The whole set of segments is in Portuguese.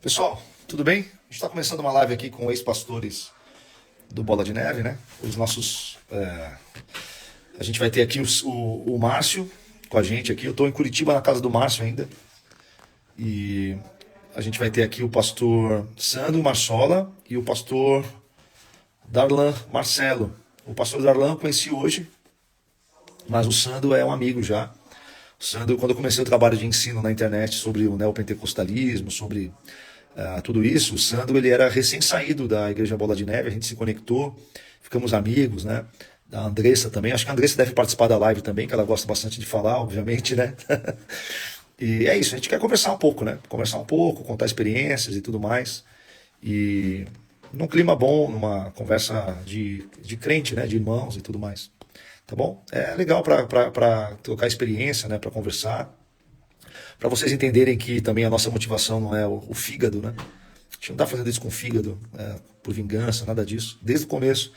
Pessoal, tudo bem? A gente está começando uma live aqui com ex-pastores do Bola de Neve, né? Os nossos. A gente vai ter aqui o Márcio com a gente aqui. Eu estou em Curitiba, na casa do Márcio ainda. E a gente vai ter aqui o pastor Sandro Marsola e o pastor Darlan Marcelo. O pastor Darlan eu conheci hoje, mas o Sandro é um amigo já. O Sandro, quando eu comecei o trabalho de ensino na internet sobre o neopentecostalismo, sobre tudo isso, o Sandro ele era recém-saído da Igreja Bola de Neve, a gente se conectou, ficamos amigos, né? A Andressa também, acho que a Andressa deve participar da live também, que ela gosta bastante de falar, obviamente, né? E é isso, a gente quer conversar um pouco, né? Conversar um pouco, contar experiências e tudo mais. E num clima bom, numa conversa de crente, né? De irmãos e tudo mais. Tá bom? É legal para trocar experiência, né? Para conversar. Para vocês entenderem que também a nossa motivação não é o fígado, né? A gente não está fazendo isso com fígado, por vingança, nada disso. Desde o começo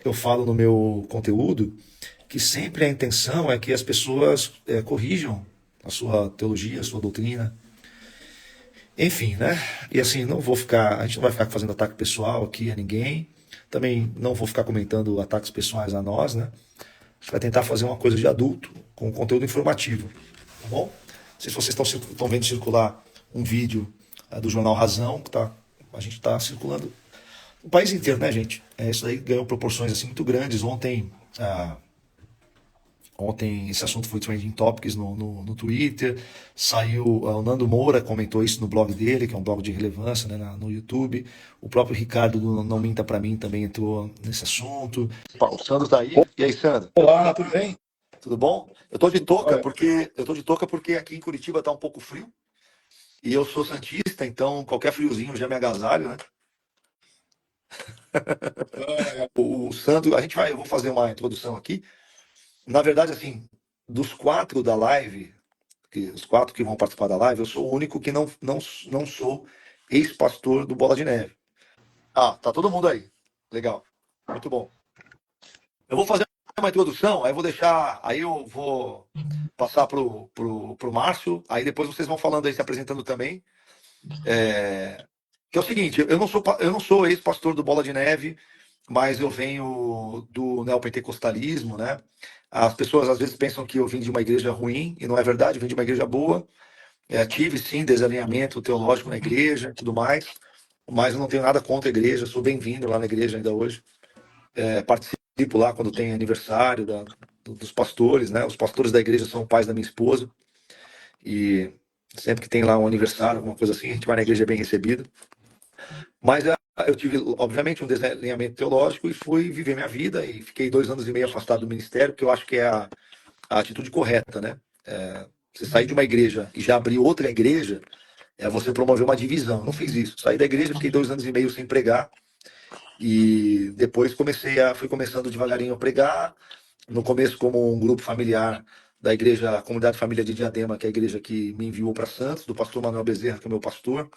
eu falo no meu conteúdo que sempre a intenção é que as pessoas corrijam a sua teologia, a sua doutrina. Enfim, né? E assim, a gente não vai ficar fazendo ataque pessoal aqui a ninguém. Também não vou ficar comentando ataques pessoais a nós, né? A gente vai tentar fazer uma coisa de adulto, com conteúdo informativo, tá bom? Não sei se vocês estão vendo circular um vídeo do Jornal Razão, a gente está circulando no país inteiro, né, gente? Isso aí ganhou proporções assim, muito grandes. Ontem esse assunto foi trending topics no Twitter, saiu, o Nando Moura comentou isso no blog dele, que é um blog de relevância, né, no YouTube. O próprio Ricardo do Não Minta Pra Mim também entrou nesse assunto. O Sandro tá aí. E aí, Sandro? Olá, tudo bem? Tudo bom? Olha, Eu tô de touca porque aqui em Curitiba tá um pouco frio e eu sou santista, então qualquer friozinho já me agasalho, né? O Sandro, eu vou fazer uma introdução aqui. Na verdade, assim, dos quatro da live, os quatro que vão participar da live, eu sou o único que não sou ex-pastor do Bola de Neve. Ah, tá todo mundo aí. Legal. Muito bom. Eu vou fazer uma introdução, aí eu vou passar pro Márcio, aí depois vocês vão falando aí, se apresentando também. Que é o seguinte, eu não sou ex-pastor do Bola de Neve, mas eu venho do neopentecostalismo, né? As pessoas às vezes pensam que eu vim de uma igreja ruim, e não é verdade, eu vim de uma igreja boa. Tive sim desalinhamento teológico na igreja e tudo mais, mas eu não tenho nada contra a igreja, sou bem-vindo lá na igreja ainda hoje. Participo lá quando tem aniversário dos pastores, né? Os pastores da igreja são pais da minha esposa, e sempre que tem lá um aniversário, alguma coisa assim, a gente vai na igreja bem recebido. Mas eu tive, obviamente, um desalinhamento teológico e fui viver minha vida e fiquei 2 anos e meio afastado do ministério, que eu acho que é a atitude correta, né? Você sair de uma igreja e já abrir outra igreja, você promover uma divisão. Eu não fiz isso. Saí da igreja, fiquei 2 anos e meio sem pregar e depois fui começando devagarinho a pregar. No começo, como um grupo familiar da igreja, a Comunidade Família de Diadema, que é a igreja que me enviou para Santos, do pastor Manuel Bezerra, que é o meu pastor.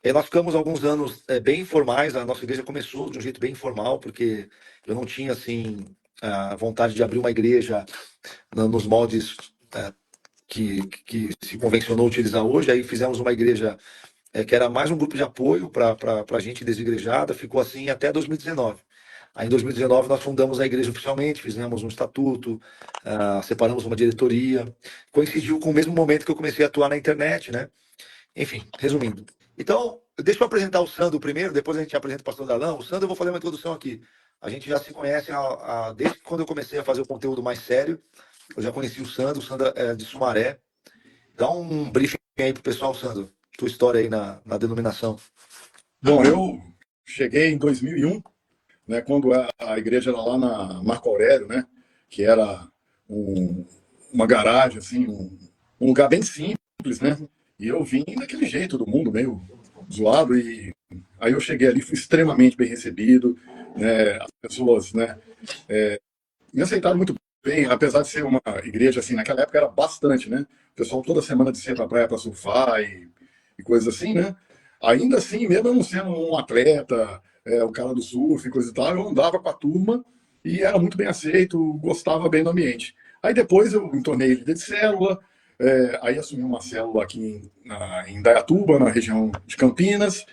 Nós ficamos alguns anos bem informais. A nossa igreja começou de um jeito bem informal, porque eu não tinha assim a vontade de abrir uma igreja nos moldes que se convencionou utilizar hoje. Aí fizemos uma igreja que era mais um grupo de apoio para a gente desigrejada. Ficou assim até 2019. Aí em 2019 nós fundamos a igreja oficialmente, fizemos um estatuto, separamos uma diretoria. Coincidiu com o mesmo momento que eu comecei a atuar na internet, né? Enfim, resumindo. Então, deixa eu apresentar o Sandro primeiro, depois a gente apresenta o pastor Dalão. O Sandro, eu vou fazer uma introdução aqui. A gente já se conhece desde quando eu comecei a fazer o conteúdo mais sério. Eu já conheci o Sandro é de Sumaré. Dá um briefing aí pro pessoal, Sandro. Tua história aí na denominação. bom, eu cheguei em 2001, né, quando a igreja era lá na Marco Aurélio, né, que era um- uma garagem, assim, um lugar bem simples, né, e eu vim daquele jeito do mundo, meio zoado, e aí eu cheguei ali, fui extremamente bem recebido, né, as pessoas, né, me aceitaram muito bem, apesar de ser uma igreja, assim, naquela época era bastante, né, o pessoal toda semana descia pra praia pra surfar e coisas assim, né, ainda assim, mesmo eu não sendo um atleta, o cara do surf e coisa e tal, eu andava com a turma e era muito bem aceito, gostava bem do ambiente. Aí depois eu me tornei líder de célula, Aí assumi uma célula aqui em Dayatuba, na região de Campinas.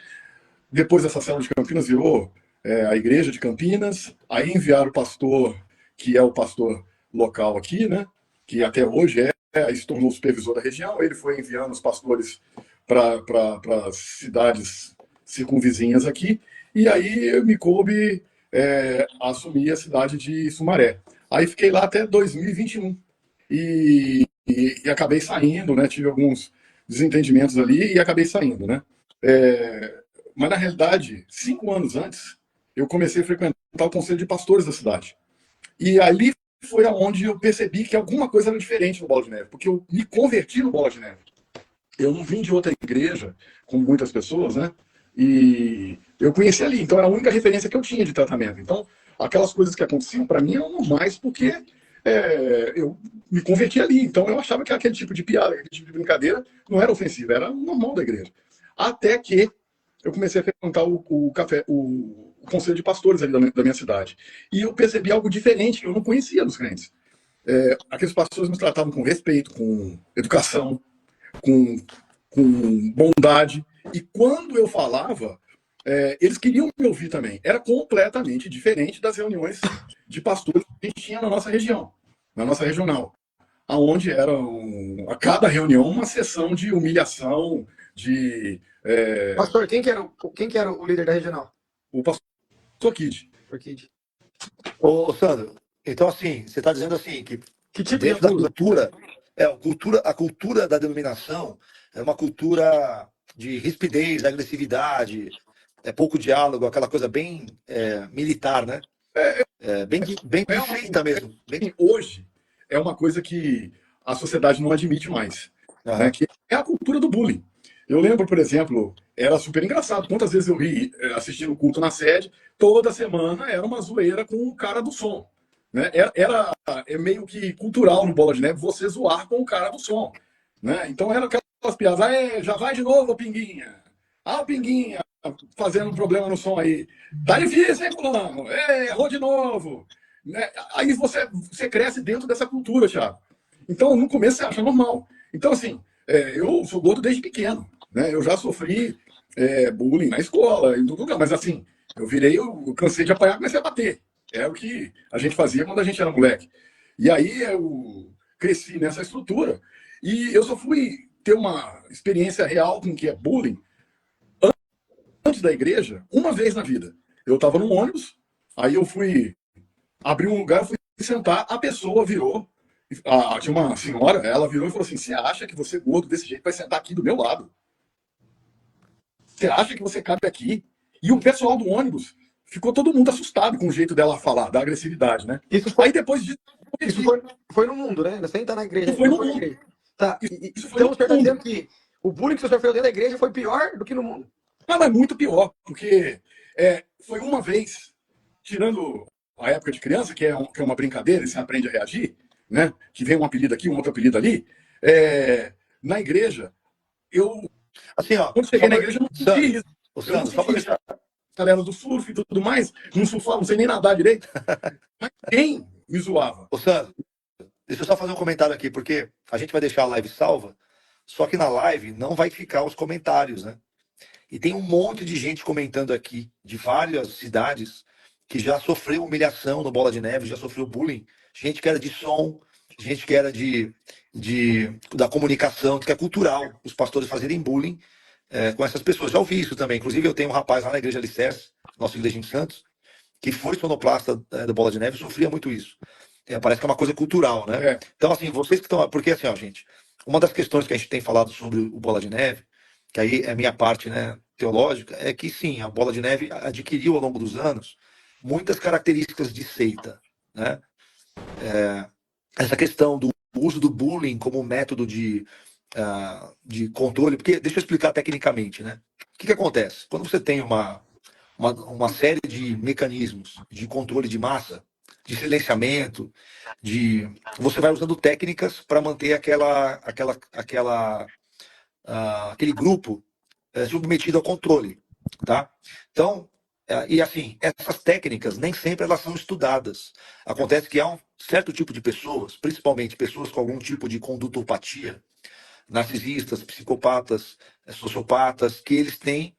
Depois essa célula de Campinas virou a igreja de Campinas. Aí enviaram o pastor, que é o pastor local aqui, né? Que até hoje aí se tornou supervisor da região. Ele foi enviando os pastores para as cidades circunvizinhas aqui. E aí me coube assumir a cidade de Sumaré. Aí fiquei lá até 2021. E acabei saindo, né? Tive alguns desentendimentos ali e acabei saindo, né? É, mas na realidade, 5 anos antes, eu comecei a frequentar o conselho de pastores da cidade. E ali foi aonde eu percebi que alguma coisa era diferente no Bola de Neve, porque eu me converti no Bola de Neve. Eu não vim de outra igreja, como muitas pessoas, né? E eu conheci ali, então era a única referência que eu tinha de tratamento. Então, aquelas coisas que aconteciam para mim eram normais, porque eu me converti ali. Então, eu achava que aquele tipo de piada, aquele tipo de brincadeira não era ofensivo, era normal da igreja. Até que eu comecei a frequentar o conselho de pastores ali da minha cidade. E eu percebi algo diferente que eu não conhecia dos crentes. Aqueles pastores me tratavam com respeito, com educação, com, com bondade. E quando eu falava, eles queriam me ouvir também. Era completamente diferente das reuniões de pastores que a gente tinha na nossa região, na nossa regional, aonde era a cada reunião uma sessão de humilhação, de Pastor, quem que era o líder da regional? o pastor Kid. Porque Ô, Sandro, então assim, você está dizendo assim que que tipo de dentro da abuso? cultura, a cultura da denominação é uma cultura de rispidez, agressividade, pouco diálogo, aquela coisa bem militar, né? Bem de seita mesmo. Hoje é uma coisa que a sociedade não admite mais, né? Aham. Que é a cultura do bullying. Eu lembro, por exemplo, era super engraçado. Quantas vezes eu ri assistindo o culto na sede, toda semana era uma zoeira com o cara do som. Né? É meio que cultural no Bola de Neve você zoar com o cara do som. Né? Então eram aquelas piadas, já vai de novo, o Pinguinha. O Pinguinha fazendo um problema no som aí. Tá difícil, hein, fulano? Errou de novo. Né? Aí você cresce dentro dessa cultura, Thiago. Então, no começo você acha normal. Então, assim, eu sou gordo desde pequeno. Né? Eu já sofri bullying na escola, em todo lugar. Mas, assim, eu cansei de apanhar e comecei a bater. É o que a gente fazia quando a gente era moleque. E aí eu cresci nessa estrutura. E eu só fui ter uma experiência real com o que é bullying antes da igreja, uma vez na vida. Eu estava num ônibus, aí eu fui abrir um lugar, fui sentar, a pessoa virou, tinha uma senhora, ela virou e falou assim: você acha que você gordo desse jeito vai sentar aqui do meu lado? Você acha que você cabe aqui? E o pessoal do ônibus ficou todo mundo assustado com o jeito dela falar, da agressividade, né? Aí depois disso, Isso foi no mundo, né? Você nem tá na igreja. Isso foi no foi na mundo. igreja. Tá. Isso foi Então no você está mundo. dizendo que o bullying que você sofreu dentro da igreja foi pior do que no mundo. Mas muito pior, porque foi uma vez, tirando a época de criança, que é uma brincadeira, e você aprende a reagir, né? Que vem um apelido aqui, um outro apelido ali. Na igreja, Assim, ó, quando cheguei na igreja, eu não senti isso. Eu não Sandro, só para senti isso. deixar. Galera do surf e tudo mais, não surfava, não sei nem nadar direito. Mas quem me zoava? Ô, Sandro, deixa eu só fazer um comentário aqui, porque a gente vai deixar a live salva, só que na live não vai ficar os comentários, né? E tem um monte de gente comentando aqui, de várias cidades, que já sofreu humilhação no Bola de Neve, já sofreu bullying. Gente que era de som, gente que era da comunicação, que é cultural, os pastores fazerem bullying com essas pessoas. Já ouvi isso também. Inclusive, eu tenho um rapaz lá na igreja Alicerce, nossa igreja em Santos, que foi sonoplasta do Bola de Neve e sofria muito isso. Parece que é uma coisa cultural, né? Então, assim, vocês que estão. Porque, assim, ó, gente, uma das questões que a gente tem falado sobre o Bola de Neve, que aí é a minha parte, né, teológica, é que sim, a Bola de Neve adquiriu ao longo dos anos muitas características de seita, né? Essa questão do uso do bullying como método de controle, porque deixa eu explicar tecnicamente, né? O que acontece? Quando você tem uma série de mecanismos de controle de massa, de silenciamento, você vai usando técnicas para manter aquele grupo submetido ao controle, tá? Então, E assim, essas técnicas nem sempre elas são estudadas. Acontece que há um certo tipo de pessoas, principalmente pessoas com algum tipo de condutopatia, narcisistas, psicopatas, sociopatas, que eles têm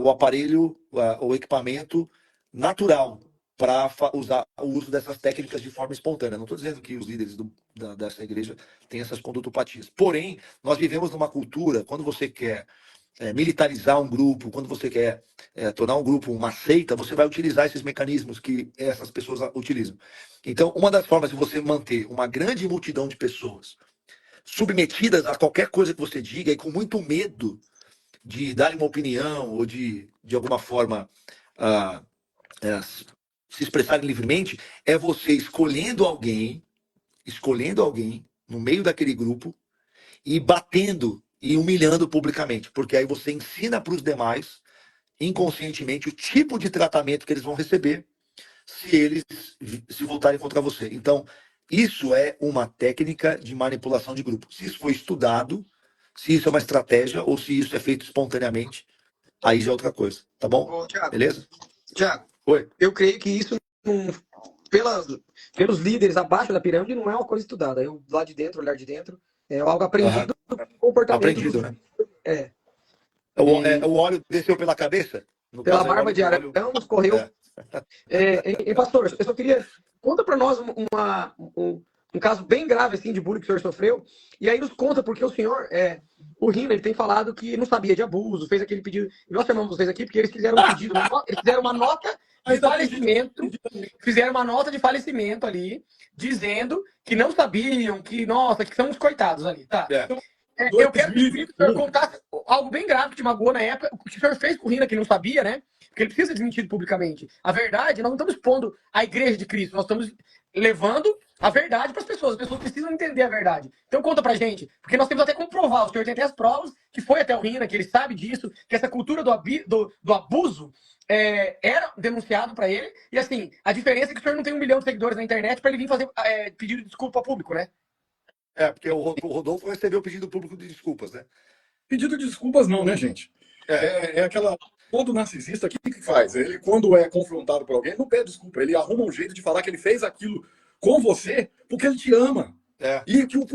o aparelho, o equipamento natural para usar o uso dessas técnicas de forma espontânea. Não estou dizendo que os líderes dessa igreja têm essas condutopatias. Porém, nós vivemos numa cultura, quando você quer militarizar um grupo, quando você quer tornar um grupo uma seita, você vai utilizar esses mecanismos que essas pessoas utilizam. Então, uma das formas de você manter uma grande multidão de pessoas submetidas a qualquer coisa que você diga e com muito medo de dar uma opinião ou de alguma forma, ah, é, se expressarem livremente, é você escolhendo alguém no meio daquele grupo e batendo e humilhando publicamente, porque aí você ensina para os demais, inconscientemente, o tipo de tratamento que eles vão receber se eles se voltarem contra você. Então, isso é uma técnica de manipulação de grupo. Se isso foi estudado, se isso é uma estratégia ou se isso é feito espontaneamente, aí já é outra coisa, tá bom? Ô, Thiago, Beleza? Oi. Eu creio que isso, pelos líderes abaixo da pirâmide, não é uma coisa estudada. Eu, lá de dentro, olhar de dentro, é algo aprendido do comportamento. Aprendido, né? É. O óleo desceu pela cabeça? No Pela caso, barba de Arão, escorreu. Pastor, eu só queria... Conta para nós um caso bem grave assim, de bullying que o senhor sofreu. E aí nos conta, porque o senhor, o Rina, ele tem falado que não sabia de abuso, fez aquele pedido. E nós chamamos vocês aqui porque eles fizeram um pedido, eles fizeram uma nota de falecimento, fizeram uma nota de falecimento ali, dizendo que não sabiam, que, nossa, que são uns coitados ali, tá? Eu quero pedir que o senhor contasse algo bem grave que te magoou na época, o que o senhor fez com o Rina, que não sabia, né? Porque ele precisa ser desmentido publicamente. A verdade, nós não estamos expondo a igreja de Cristo, nós estamos levando a verdade para as pessoas precisam entender a verdade. Então conta pra gente, porque nós temos até como provar, o senhor tem até as provas, que foi até o Rina, que ele sabe disso, que essa cultura do abuso era denunciado para ele, e assim, a diferença é que o senhor não tem 1 milhão de seguidores na internet para ele vir fazer pedido de desculpa público, né? Porque o Rodolfo recebeu o pedido público de desculpas, né? Pedido de desculpas não, né, gente? Aquela... Todo narcisista, o que faz? Ele, quando é confrontado por alguém, não pede desculpa. Ele arruma um jeito de falar que ele fez aquilo com você porque ele te ama. E que o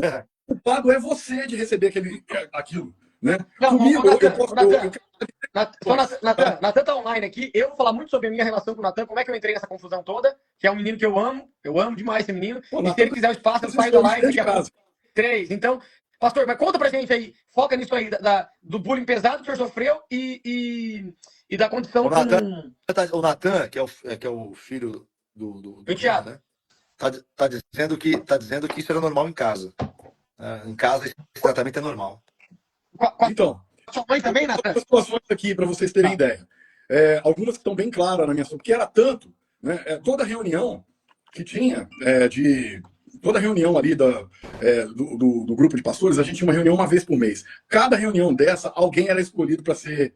culpado é você de receber aquilo. Né? Não, comigo, Natan tá online aqui. Eu vou falar muito sobre a minha relação com o Natan, como é que eu entrei nessa confusão toda, que é um menino que eu amo demais esse menino. E se ele quiser o espaço, eu saio da live daqui a pouco. 3. Então, pastor, mas conta pra gente aí, foca nisso aí, do bullying pesado que o senhor sofreu e da condição o Natan, que é o filho do Thiago, né? Tá dizendo que isso era normal em casa. Em casa, esse tratamento é normal. Então, sua mãe também, Natan? Situações aqui para vocês terem ideia. Algumas que estão bem claras na minha porque era tanto, né? Toda reunião que tinha toda reunião ali do grupo de pastores, a gente tinha uma reunião uma vez por mês. Cada reunião dessa, alguém era escolhido para ser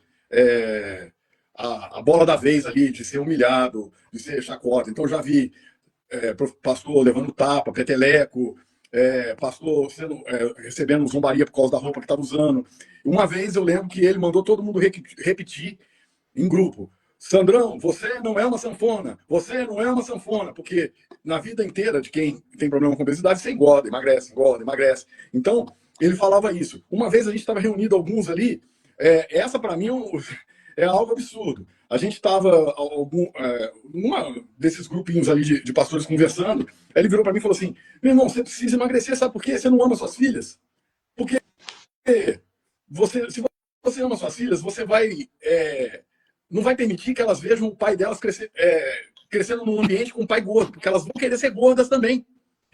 a bola da vez ali, de ser humilhado, de ser chacota. Então já vi pastor levando tapa, peteleco, pastor recebendo zombaria por causa da roupa que estava usando. Uma vez eu lembro que ele mandou todo mundo repetir em grupo: Sandrão, você não é uma sanfona, você não é uma sanfona, porque na vida inteira de quem tem problema com obesidade, você engorda, emagrece. Então, ele falava isso. Uma vez a gente estava reunido alguns ali, essa para mim é algo absurdo. A gente estava numa desses grupinhos ali de pastores conversando, ele virou para mim e falou assim: meu irmão, você precisa emagrecer, sabe por quê? Você não ama suas filhas? Porque se você ama suas filhas, você não vai permitir que elas vejam o pai delas crescendo num ambiente com um pai gordo, porque elas vão querer ser gordas também.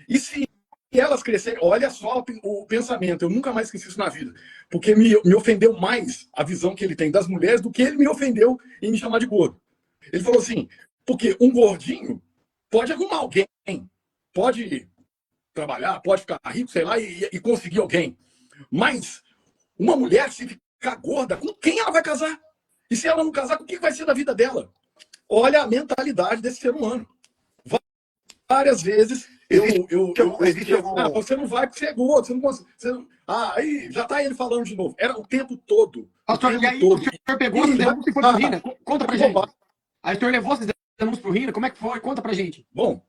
E se elas crescerem, olha só o pensamento, eu nunca mais esqueci isso na vida, porque me ofendeu mais a visão que ele tem das mulheres do que ele me ofendeu em me chamar de gordo. Ele falou assim: porque um gordinho pode arrumar alguém, pode trabalhar, pode ficar rico, sei lá, e conseguir alguém. Mas uma mulher, se ficar gorda, com quem ela vai casar? E se ela não casar, com o que vai ser da vida dela? Olha a mentalidade desse ser humano. Várias vezes você não vai porque você é gordo, você não consegue. Aí já tá ele falando de novo. Era o tempo todo. Pastor, e aí o senhor pegou e deu se foi Rina? Conta pra gente. Aí o senhor levou esses denúncias pro Rina? Como é que foi? Conta pra gente. Bom,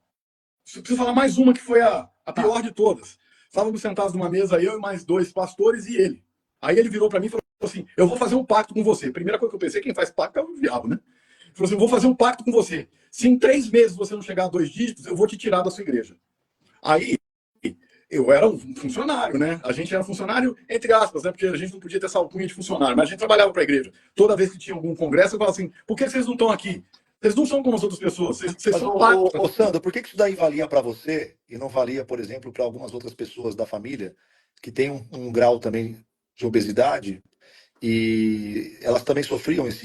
preciso falar mais uma que foi a pior de todas. Estávamos sentados numa mesa, eu e mais 2 pastores e ele. Aí ele virou para mim e falou assim: eu vou fazer um pacto com você. Primeira coisa que eu pensei, quem faz pacto é o diabo, né? Ele falou assim: eu vou fazer um pacto com você. Se em 3 meses você não chegar a 2 dígitos, eu vou te tirar da sua igreja. Aí eu era um funcionário, né? A gente era funcionário, entre aspas, né? Porque a gente não podia ter essa alcunha de funcionário, mas a gente trabalhava para a igreja. Toda vez que tinha algum congresso, eu falava assim: por que vocês não estão aqui? Vocês não são como as outras pessoas, vocês Mas, são pagos. Sandro, por que isso daí valia para você e não valia, por exemplo, para algumas outras pessoas da família que têm um grau também de obesidade e elas também sofriam essa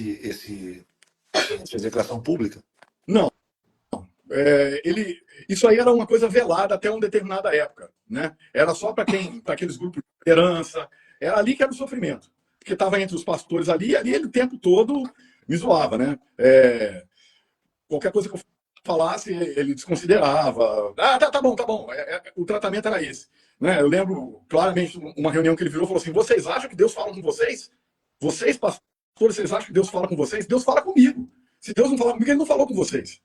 execração pública? Não. Isso aí era uma coisa velada até uma determinada época, né? Era só para aqueles grupos de liderança, era ali que era o sofrimento, porque estava entre os pastores ali, e ali ele o tempo todo me zoava, né? Qualquer coisa que eu falasse, ele desconsiderava. Ah, tá bom, tá bom. O tratamento era esse, né? Eu lembro claramente uma reunião que ele virou e falou assim: vocês acham que Deus fala com vocês? Vocês, pastores, vocês acham que Deus fala com vocês? Deus fala comigo. Se Deus não falar comigo, ele não falou com vocês.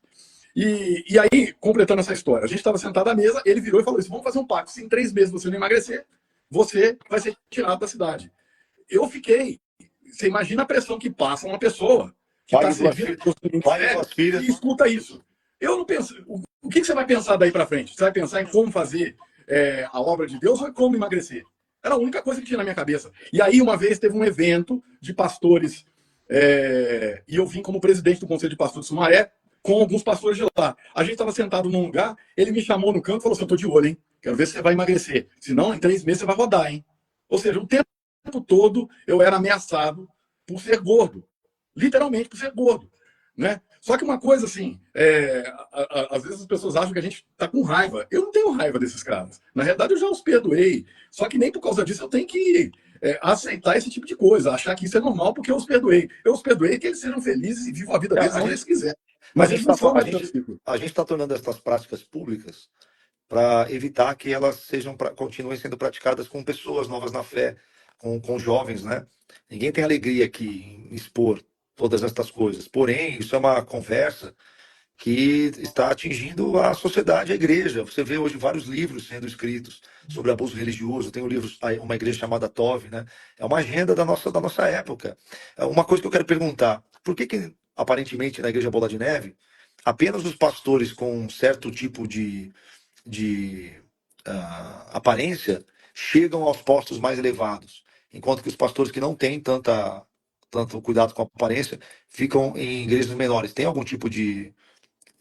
E aí, completando essa história, a gente estava sentado à mesa, ele virou e falou isso: vamos fazer um pacto. Se em 3 meses você não emagrecer, você vai ser tirado da cidade. Eu fiquei. Você imagina a pressão que passa uma pessoa que está servindo e escuta isso. Eu não penso. O que você vai pensar daí para frente? Você vai pensar em como fazer a obra de Deus ou em como emagrecer? Era a única coisa que tinha na minha cabeça. E aí, uma vez, teve um evento de pastores, e eu vim como presidente do Conselho de Pastores de Sumaré, com alguns pastores de lá. A gente estava sentado num lugar, ele me chamou no canto e falou assim: eu tô de olho, hein? Quero ver se você vai emagrecer. Senão, em 3 meses, você vai rodar, hein? Ou seja, o tempo todo eu era ameaçado por ser gordo. Literalmente por ser gordo, né? Só que uma coisa assim, às vezes as pessoas acham que a gente tá com raiva. Eu não tenho raiva desses caras. Na realidade, eu já os perdoei. Só que nem por causa disso eu tenho que aceitar esse tipo de coisa, achar que isso é normal porque eu os perdoei. Eu os perdoei que eles sejam felizes e vivam a vida deles onde eles quiserem. Mas eles não são mais a gente está tornando essas práticas públicas para evitar que elas continuem sendo praticadas com pessoas novas na fé, com jovens, né? Ninguém tem alegria aqui em expor todas estas coisas. Porém, isso é uma conversa que está atingindo a sociedade, a igreja. Você vê hoje vários livros sendo escritos sobre abuso religioso. Tem um livro, uma igreja chamada Tove, né? É uma agenda da nossa época. Uma coisa que eu quero perguntar: por que aparentemente na igreja Bola de Neve apenas os pastores com um certo tipo de aparência chegam aos postos mais elevados, enquanto que os pastores que não têm tanto cuidado com a aparência ficam em igrejas menores? Tem algum tipo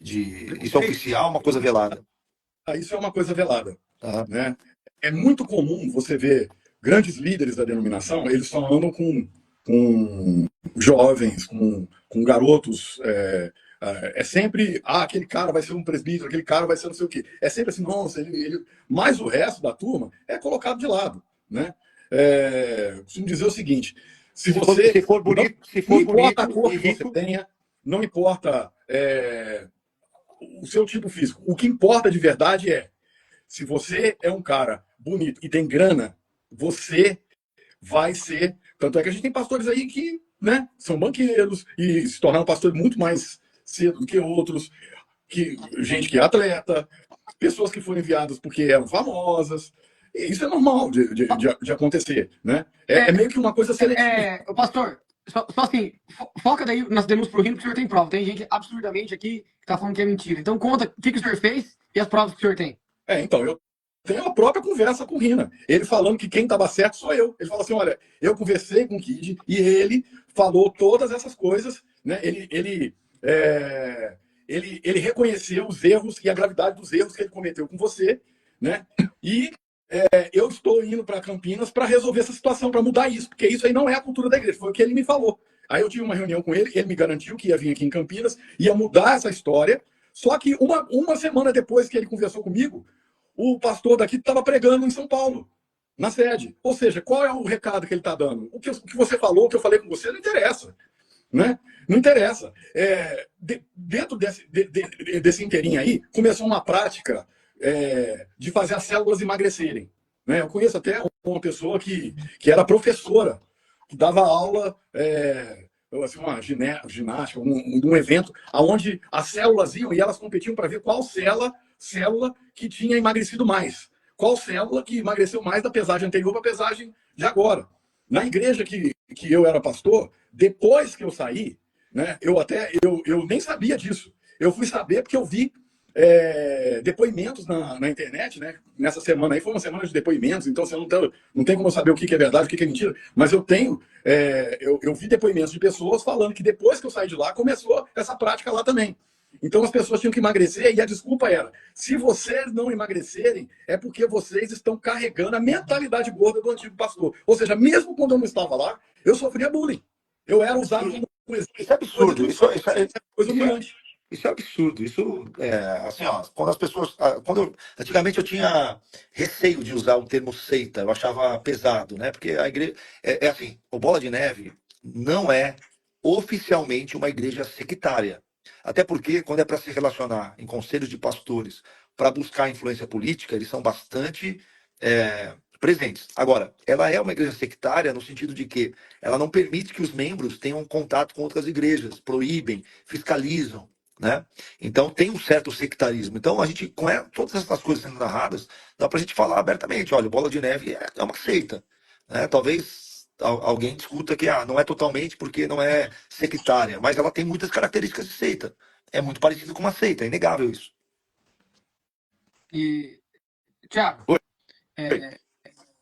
isso é oficial, uma coisa velada? Isso é uma coisa velada, Tá? né? É muito comum você ver grandes líderes da denominação, eles só andam com jovens, com garotos. É sempre, aquele cara vai ser um presbítero, aquele cara vai ser não sei o quê. É sempre assim, nossa, mas o resto da turma é colocado de lado, né? Costumo dizer o seguinte: se for bonito, não importa a cor que você tenha, não importa o seu tipo físico. O que importa de verdade é: se você é um cara bonito e tem grana, você vai ser. Tanto é que a gente tem pastores aí que, né, são banqueiros e se tornaram pastores muito mais cedo do que outros, gente que é atleta, pessoas que foram enviadas porque eram famosas. E isso é normal de acontecer, né? É meio que uma coisa seletiva. Pastor, só assim, foca daí nas denúncias pro Rino, porque o senhor tem prova. Tem gente absurdamente aqui que tá falando que é mentira. Então conta o que o senhor fez e as provas que o senhor tem. Então, eu tenho a própria conversa com o Rina. Ele falando que quem estava certo sou eu. Ele falou assim: olha, eu conversei com o Kid e ele falou todas essas coisas, né? Ele reconheceu os erros e a gravidade dos erros que ele cometeu com você, né? E eu estou indo para Campinas para resolver essa situação, para mudar isso, porque isso aí não é a cultura da igreja, foi o que ele me falou. Aí eu tive uma reunião com ele me garantiu que ia vir aqui em Campinas, ia mudar essa história. Só que uma semana depois que ele conversou comigo, o pastor daqui estava pregando em São Paulo, na sede. Ou seja, qual é o recado que ele está dando? O que você falou, o que eu falei com você, não interessa, né? Não interessa. Dentro desse inteirinho aí, começou uma prática de fazer as células emagrecerem, né? Eu conheço até uma pessoa que era professora, que dava aula assim, uma ginástica, um evento, onde as células iam e elas competiam para ver qual célula que tinha emagrecido mais. Qual célula que emagreceu mais da pesagem anterior para a pesagem de agora. Na igreja que eu era pastor, depois que eu saí, né, eu nem sabia disso. Eu fui saber porque eu vi depoimentos na internet, né? Nessa semana aí foi uma semana de depoimentos, então você não tem como eu saber o que é verdade, o que é mentira, mas eu tenho, eu vi depoimentos de pessoas falando que depois que eu saí de lá, começou essa prática lá também. Então as pessoas tinham que emagrecer e a desculpa era: se vocês não emagrecerem, é porque vocês estão carregando a mentalidade gorda do antigo pastor. Ou seja, mesmo quando eu não estava lá, eu sofria bullying. Eu era usado como Isso é absurdo. coisa humilhante. Isso é absurdo. Isso é assim, ó, quando as pessoas. Antigamente eu tinha receio de usar o termo seita, eu achava pesado, né? Porque a igreja. É assim, o Bola de Neve não é oficialmente uma igreja sectária. Até porque, quando é para se relacionar em conselhos de pastores para buscar influência política, eles são bastante presentes. Agora, ela é uma igreja sectária no sentido de que ela não permite que os membros tenham contato com outras igrejas, proíbem, fiscalizam, né? Então tem um certo sectarismo. Então a gente, com todas essas coisas sendo narradas, dá para a gente falar abertamente: olha, o Bola de Neve é uma seita, né? Talvez alguém discuta que não é totalmente porque não é sectária, mas ela tem muitas características de seita. É muito parecido com uma seita, é inegável isso. E, Thiago, Oi.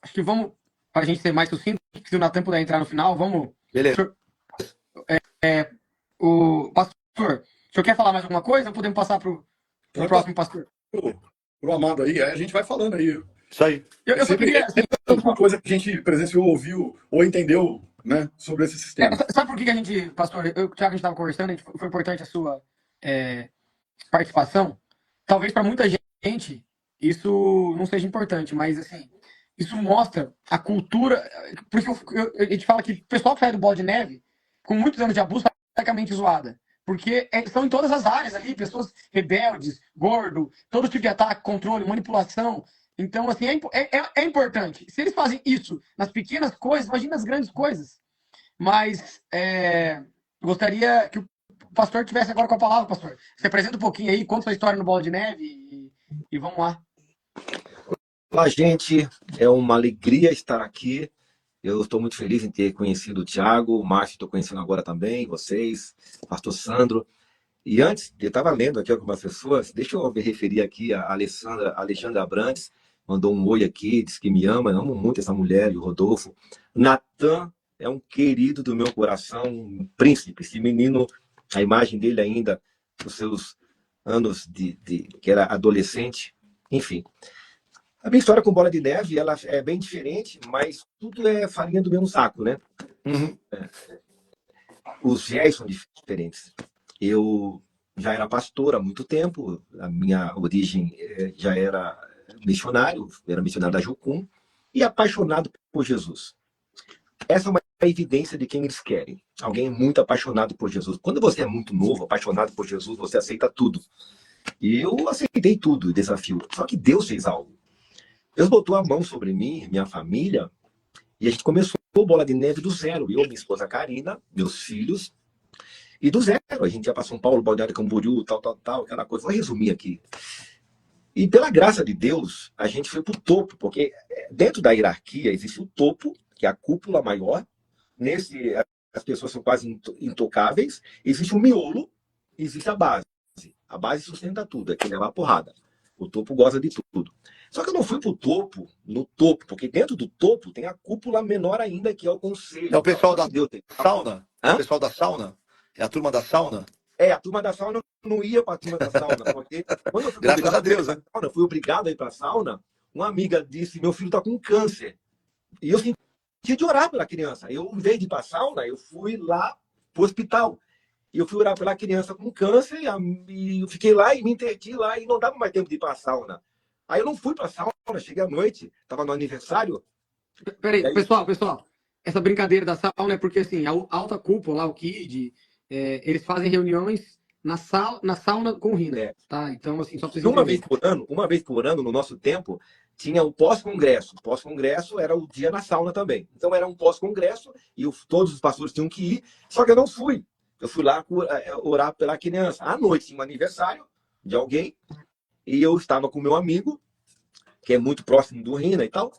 acho que vamos, para a gente ser mais sucinto, se o Natan puder entrar no final, vamos. Beleza. O pastor, o senhor quer falar mais alguma coisa ou podemos passar para o próximo pastor? Pro Amado aí a gente vai falando aí. Isso aí. Eu só queria. Assim, alguma coisa que a gente presenciou, ouviu ou entendeu, né, sobre esse sistema. Sabe por que a gente, pastor, eu e o Thiago, a gente estava conversando, foi importante a sua participação? Talvez para muita gente isso não seja importante, mas assim, isso mostra a cultura. Porque a gente fala que o pessoal que sai do Bola de Neve, com muitos anos de abuso, está praticamente zoada. Porque são em todas as áreas ali, pessoas rebeldes, gordo, todo tipo de ataque, controle, manipulação. Então, assim, é importante. Se eles fazem isso nas pequenas coisas, imagina as grandes coisas. Mas gostaria que o pastor tivesse agora com a palavra, pastor. Se apresenta um pouquinho aí, conta sua história no Bola de Neve e vamos lá. Olá, gente. É uma alegria estar aqui. Eu estou muito feliz em ter conhecido o Thiago, o Márcio estou conhecendo agora também, vocês, o pastor Sandro. E antes, eu estava lendo aqui algumas pessoas, deixa eu me referir aqui a Alexandra Abrantes, mandou um oi aqui, disse que me ama, eu amo muito essa mulher, e o Rodolfo. Natan é um querido do meu coração, um príncipe, esse menino, a imagem dele ainda, os seus anos que era adolescente, enfim. A minha história com Bola de Neve, ela é bem diferente, mas tudo é farinha do mesmo saco, né? Uhum. Os viés são diferentes. Eu já era pastor há muito tempo, a minha origem já era missionário da Jucum, e apaixonado por Jesus. Essa é uma evidência de quem eles querem. Alguém muito apaixonado por Jesus. Quando você é muito novo, apaixonado por Jesus, você aceita tudo. E eu aceitei tudo, o desafio. Só que Deus fez algo. Deus botou a mão sobre mim, minha família, e a gente começou o Bola de Neve do zero. Eu, minha esposa Karina, meus filhos, e do zero. A gente ia para São Paulo, Balneário Camboriú, tal, aquela coisa. Vou resumir aqui. E pela graça de Deus, a gente foi para o topo, porque dentro da hierarquia existe o topo, que é a cúpula maior. Nesse, as pessoas são quase intocáveis. Existe o miolo, existe a base. A base sustenta tudo, é que levar a porrada. O topo goza de tudo. Só que eu não fui pro topo, no topo, porque dentro do topo tem a cúpula menor ainda, que é o conselho. É o pessoal da Deus. sauna? É o pessoal da sauna? É a turma da sauna? A turma da sauna não ia para a turma da sauna, porque quando eu fui Graças a Deus, né? sauna, fui obrigado a ir para a sauna, uma amiga disse: meu filho está com câncer. E eu senti de orar pela criança. Eu, em vez de ir para a sauna, eu fui lá pro hospital. E eu fui orar pela criança com câncer, e eu fiquei lá e me interdi lá, e não dava mais tempo de ir para a sauna. Aí eu não fui para a sauna, cheguei à noite, estava no aniversário. Peraí, pessoal, essa brincadeira da sauna é porque, assim, a alta cúpula lá, o KID, eles fazem reuniões na sauna com o Rina, tá? Então, assim, só precisa uma vez por ano, no nosso tempo, tinha o pós-congresso. O pós-congresso era o dia na sauna também. Então era um pós-congresso e todos os pastores tinham que ir, só que eu não fui. Eu fui lá orar pela criança. À noite tinha um aniversário de alguém e eu estava com meu amigo, que é muito próximo do Rina e tal,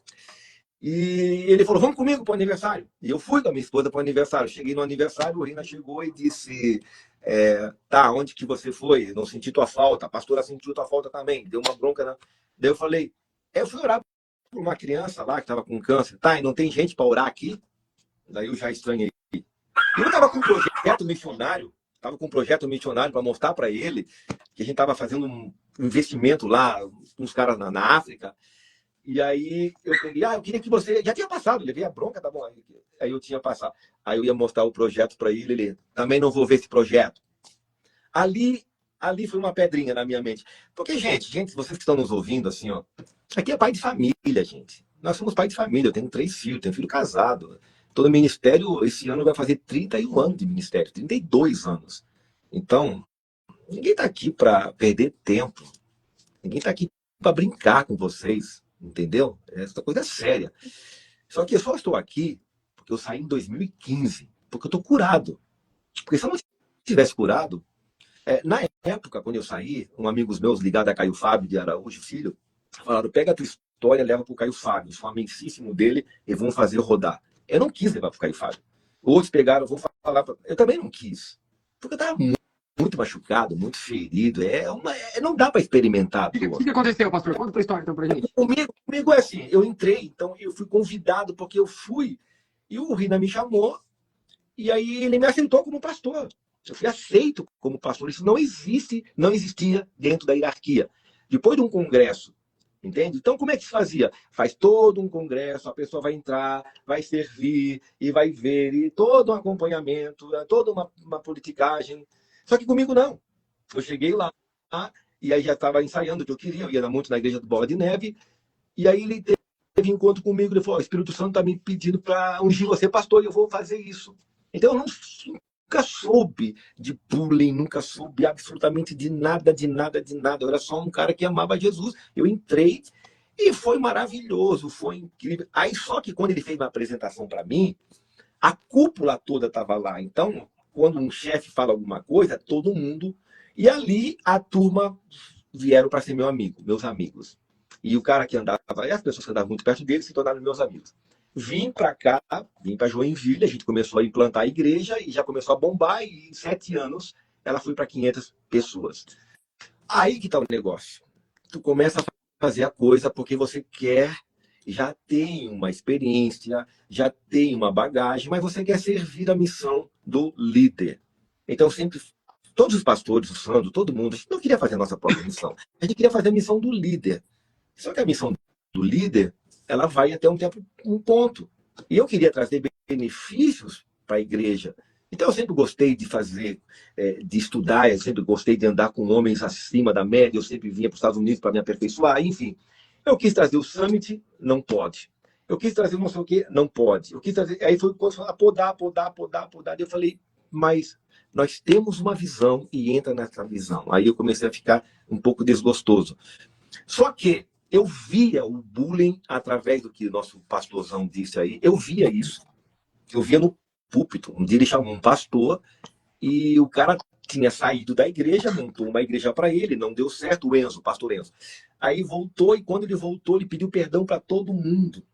e ele falou, vamos comigo para o aniversário. E eu fui com a minha esposa para o aniversário. Cheguei no aniversário, o Rina chegou e disse, tá, onde que você foi? Não senti tua falta. A pastora sentiu tua falta também. Deu uma bronca. Né? Daí eu falei, eu fui orar por uma criança lá que estava com câncer. Tá, e não tem gente para orar aqui? Daí eu já estranhei. E eu estava com um projeto missionário. Estava com um projeto missionário para mostrar para ele que a gente estava fazendo um investimento lá, uns caras na África. E aí eu peguei, eu queria que você... Já tinha passado, levei a bronca, tá bom. Aí eu tinha passado. Aí eu ia mostrar o projeto para ele, ele também não vou ver esse projeto. Ali foi uma pedrinha na minha mente. Porque, gente, vocês que estão nos ouvindo, assim, ó, aqui é pai de família, gente. Nós somos pai de família, eu tenho 3 filhos, tenho filho casado. Todo ministério, esse ano vai fazer 31 anos de ministério, 32 anos. Então, ninguém tá aqui para perder tempo. Ninguém tá aqui para brincar com vocês. Entendeu? Essa coisa é séria. Só que eu só estou aqui porque eu saí em 2015, porque eu estou curado. Porque se eu não tivesse curado, na época, quando eu saí, amigos meus ligados a Caio Fábio de Araújo Filho, falaram, pega a tua história e leva para o Caio Fábio. Eu sou amicíssimo dele e vão fazer rodar. Eu não quis levar para o Caio Fábio. Outros pegaram, vou falar para... Eu também não quis. Porque eu estava muito machucado, muito ferido. Não dá para experimentar. O que aconteceu, pastor? Conta a tua história então pra gente. Comigo é assim, eu entrei, então eu fui convidado, porque eu fui, e o Rina me chamou, e aí ele me aceitou como pastor. Eu fui aceito como pastor. Isso não existia dentro da hierarquia. Depois de um congresso, entende? Então, como é que se fazia? Faz todo um congresso, a pessoa vai entrar, vai servir, e vai ver, e todo um acompanhamento, toda uma politicagem. Só que comigo não. Eu cheguei lá, e aí já estava ensaiando o que eu queria, eu ia muito na igreja do Bola de Neve, e aí ele teve encontro comigo, ele falou, o Espírito Santo está me pedindo para ungir você, pastor, e eu vou fazer isso. Então eu nunca soube de bullying, nunca soube absolutamente de nada. Eu era só um cara que amava Jesus. Eu entrei e foi maravilhoso, foi incrível. Aí só que quando ele fez uma apresentação para mim, a cúpula toda estava lá. Então, quando um chefe fala alguma coisa, todo mundo... E ali a turma vieram para ser meus amigos. E o cara que andava, e as pessoas que andavam muito perto dele se tornaram meus amigos. Vim para cá, vim para Joinville, a gente começou a implantar a igreja e já começou a bombar, e em 7 anos ela foi para 500 pessoas. Aí que está o negócio. Tu começa a fazer a coisa porque você quer, já tem uma experiência, já tem uma bagagem, mas você quer servir a missão do líder. Então sempre... Todos os pastores, o Sandro, todo mundo, a gente não queria fazer a nossa própria missão. A gente queria fazer a missão do líder. Só que a missão do líder, ela vai até um ponto. E eu queria trazer benefícios para a igreja. Então eu sempre gostei de fazer, de estudar, eu sempre gostei de andar com homens acima da média, eu sempre vinha para os Estados Unidos para me aperfeiçoar, enfim. Eu quis trazer o Summit, não pode. Eu quis trazer não sei o quê, não pode. Eu quis trazer, aí foi quando falar podar. Eu falei, mas... nós temos uma visão e entra nessa visão. Aí eu comecei a ficar um pouco desgostoso. Só que eu via o bullying através do que o nosso pastorzão disse aí. Eu via isso. Eu via no púlpito. Um dia ele chamou um pastor e o cara tinha saído da igreja, montou uma igreja para ele, não deu certo, o pastor Enzo. Aí voltou, e quando ele voltou, ele pediu perdão para todo mundo.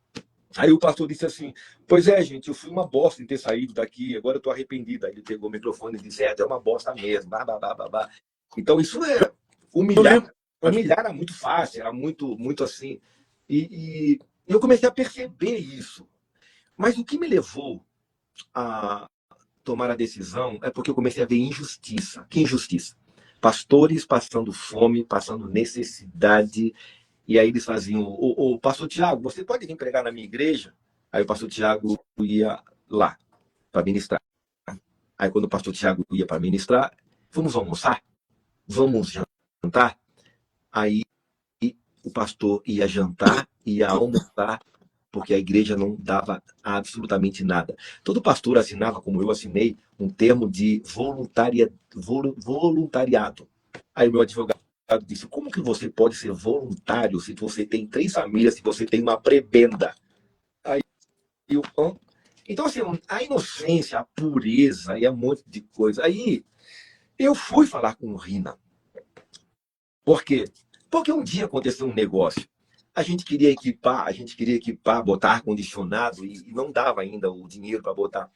Aí o pastor disse assim, pois é, gente, eu fui uma bosta em ter saído daqui, agora eu estou arrependido. Aí ele pegou o microfone e disse, é uma bosta mesmo, blá. Então isso é humilhar era muito fácil, era muito assim. E eu comecei a perceber isso. Mas o que me levou a tomar a decisão é porque eu comecei a ver injustiça. Que injustiça? Pastores passando fome, passando necessidade. E aí eles faziam, o pastor Tiago, você pode vir pregar na minha igreja? Aí o pastor Tiago ia lá para ministrar. Aí quando o pastor Tiago ia para ministrar, vamos almoçar? Vamos jantar? Aí o pastor ia jantar, ia almoçar, porque a igreja não dava absolutamente nada. Todo pastor assinava, como eu assinei, um termo de voluntariado. Aí o meu advogado disse, como que você pode ser voluntário se você tem 3 famílias, se você tem uma prebenda? Aí eu, então, assim, a inocência, a pureza e um monte de coisa. Aí eu fui falar com o Rina. Por quê? Porque um dia aconteceu um negócio. A gente queria equipar, botar ar-condicionado e não dava ainda o dinheiro para botar.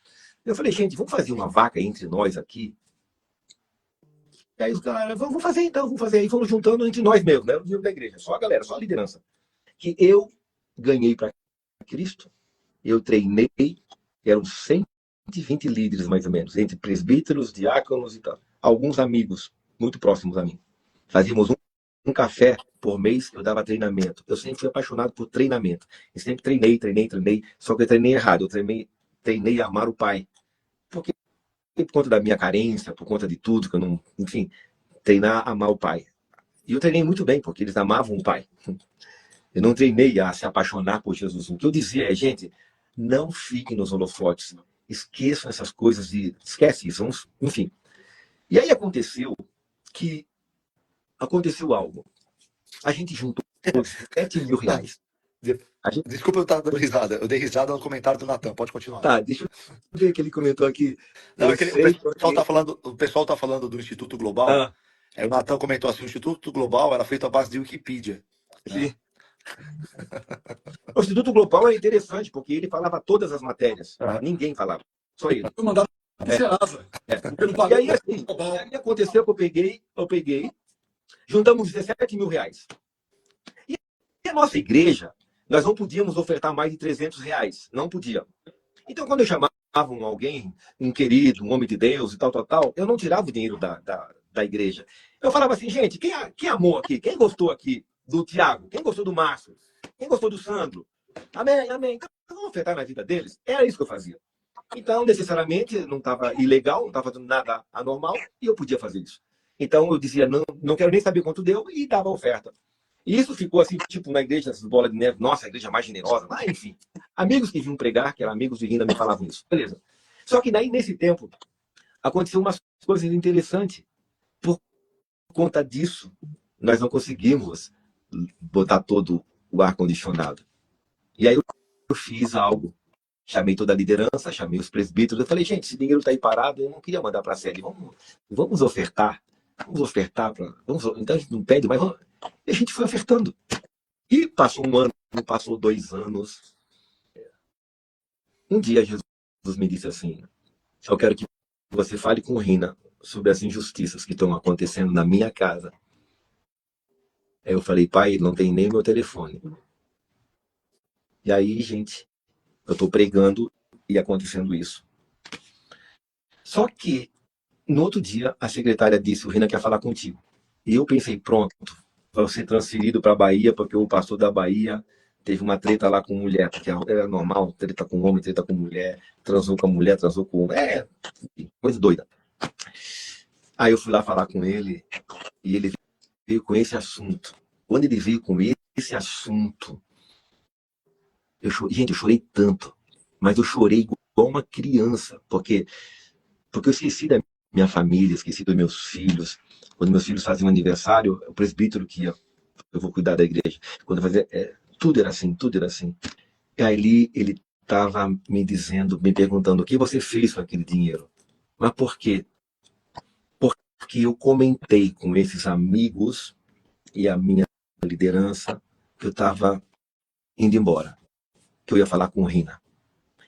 Eu falei, gente, vamos fazer uma vaca entre nós aqui? E aí os caras, vamos fazer então, vamos fazer. Aí fomos juntando entre nós mesmos, né? O dinheiro da igreja, só a galera, só a liderança. Que eu ganhei para Cristo, eu treinei, eram 120 líderes mais ou menos, entre presbíteros, diáconos e tal. Alguns amigos muito próximos a mim. Fazíamos um café por mês, eu dava treinamento. Eu sempre fui apaixonado por treinamento. Eu sempre treinei. Só que eu treinei errado. Eu treinei a amar o Pai. Porque por conta da minha carência, por conta de tudo, que eu não. Enfim, treinar a amar o Pai. E eu treinei muito bem, porque eles amavam o Pai. Eu não treinei a se apaixonar por Jesus. O que eu dizia é, gente, não fiquem nos holofotes. Esqueçam essas coisas de. Esquece isso. Enfim. E aí aconteceu algo. A gente juntou 7 mil reais. Desculpa eu estar dando risada. Eu dei risada no comentário do Natan. Pode continuar. Tá, deixa eu ver o que ele comentou aqui. Não, o pessoal está falando do Instituto Global. O Natan comentou assim, o Instituto Global era feito à base de Wikipedia. Sim. O Instituto Global é interessante, porque ele falava todas as matérias. Ninguém falava. Só ele. Eu mandava pro Serasa. E aí, assim, aconteceu que eu peguei, juntamos 17 mil reais. E a nossa igreja, nós não podíamos ofertar mais de 300 reais. Não podia. Então, quando eu chamava alguém, um querido, um homem de Deus e tal, eu não tirava o dinheiro da igreja. Eu falava assim, gente, quem amou aqui? Quem gostou aqui do Tiago? Quem gostou do Márcio? Quem gostou do Sandro? Amém, amém. Então, vamos ofertar na vida deles? Era isso que eu fazia. Então, necessariamente, não estava ilegal, não estava fazendo nada anormal, e eu podia fazer isso. Então, eu dizia, não quero nem saber quanto deu, e dava a oferta. E isso ficou assim, tipo, na igreja, essas bolas de neve, nossa, a igreja mais generosa, mas enfim. Amigos que vinham pregar, que eram amigos de Rina, me falavam isso. Beleza. Só que daí, nesse tempo, aconteceu umas coisas interessantes. Por conta disso, nós não conseguimos botar todo o ar-condicionado. E aí eu fiz algo. Chamei toda a liderança, chamei os presbíteros. Eu falei, gente, esse dinheiro está aí parado, eu não queria mandar para a sede. Vamos ofertar. Vamos ofertar. Então a gente não pede, mas vamos. E a gente foi ofertando. E passou 1 ano, passou 2 anos. Um dia Jesus me disse assim, eu quero que você fale com Rina sobre as injustiças que estão acontecendo na minha casa. Aí eu falei, pai, ele não tem nem meu telefone. E aí, gente, eu estou pregando e acontecendo isso. Só que, no outro dia, a secretária disse, o Rina quer falar contigo. E eu pensei, pronto, vou ser transferido para a Bahia, porque o pastor da Bahia teve uma treta lá com mulher, porque era normal, treta com homem, treta com mulher, transou com a mulher, transou com... coisa doida. Aí eu fui lá falar com ele, e ele veio com esse assunto. Quando ele veio com esse assunto, gente, eu chorei tanto, mas eu chorei igual uma criança, porque eu esqueci da minha família, esqueci dos meus filhos. Quando meus filhos faziam aniversário, o presbítero que ia, eu vou cuidar da igreja. Quando fazia, tudo era assim, tudo era assim. E aí ele estava me dizendo, me perguntando, o que você fez com aquele dinheiro? Mas por quê? Porque eu comentei com esses amigos e a minha liderança que eu estava indo embora, que eu ia falar com o Rina.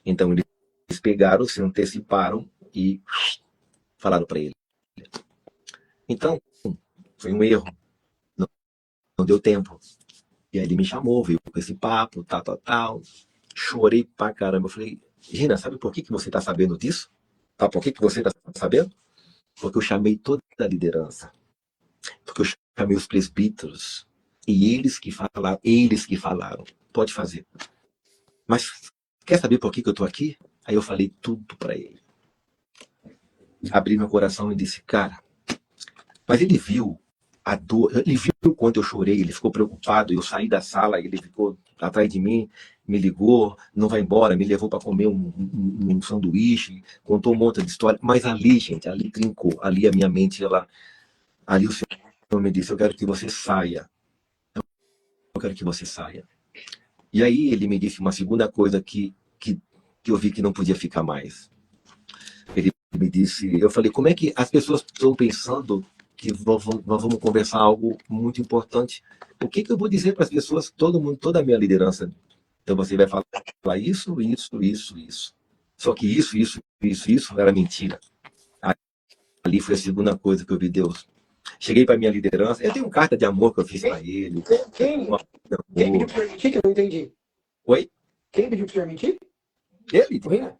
Então eles pegaram, se anteciparam e falaram para ele. Então, foi um erro. Não deu tempo. E aí ele me chamou, veio com esse papo, tal. Chorei pra caramba. Eu falei, Rina, sabe por que você tá sabendo disso? Tá, por que você tá sabendo? Porque eu chamei toda a liderança. Porque eu chamei os presbíteros. E eles que falaram. Pode fazer. Mas quer saber por que eu tô aqui? Aí eu falei tudo para ele. Abri meu coração e disse, cara, mas ele viu a dor, ele viu o quanto eu chorei, ele ficou preocupado, eu saí da sala, ele ficou atrás de mim, me ligou, não vai embora, me levou para comer um sanduíche, contou um monte de história, mas ali, gente, ali trincou, ali a minha mente, ali o Senhor me disse, eu quero que você saia. Eu quero que você saia. E aí ele me disse uma segunda coisa que eu vi que não podia ficar mais. Ele me disse, eu falei, como é que as pessoas estão pensando que nós vamos conversar algo muito importante? O que eu vou dizer para as pessoas, todo mundo, toda a minha liderança? Então você vai falar isso, isso, isso, isso. Só que isso era mentira. Ali foi a segunda coisa que eu vi Deus. Cheguei para minha liderança, eu tenho uma carta de amor que eu fiz para ele. Quem pediu pra você mentir que eu não entendi? Oi? Quem pediu pra você mentir? Ele. O Rina?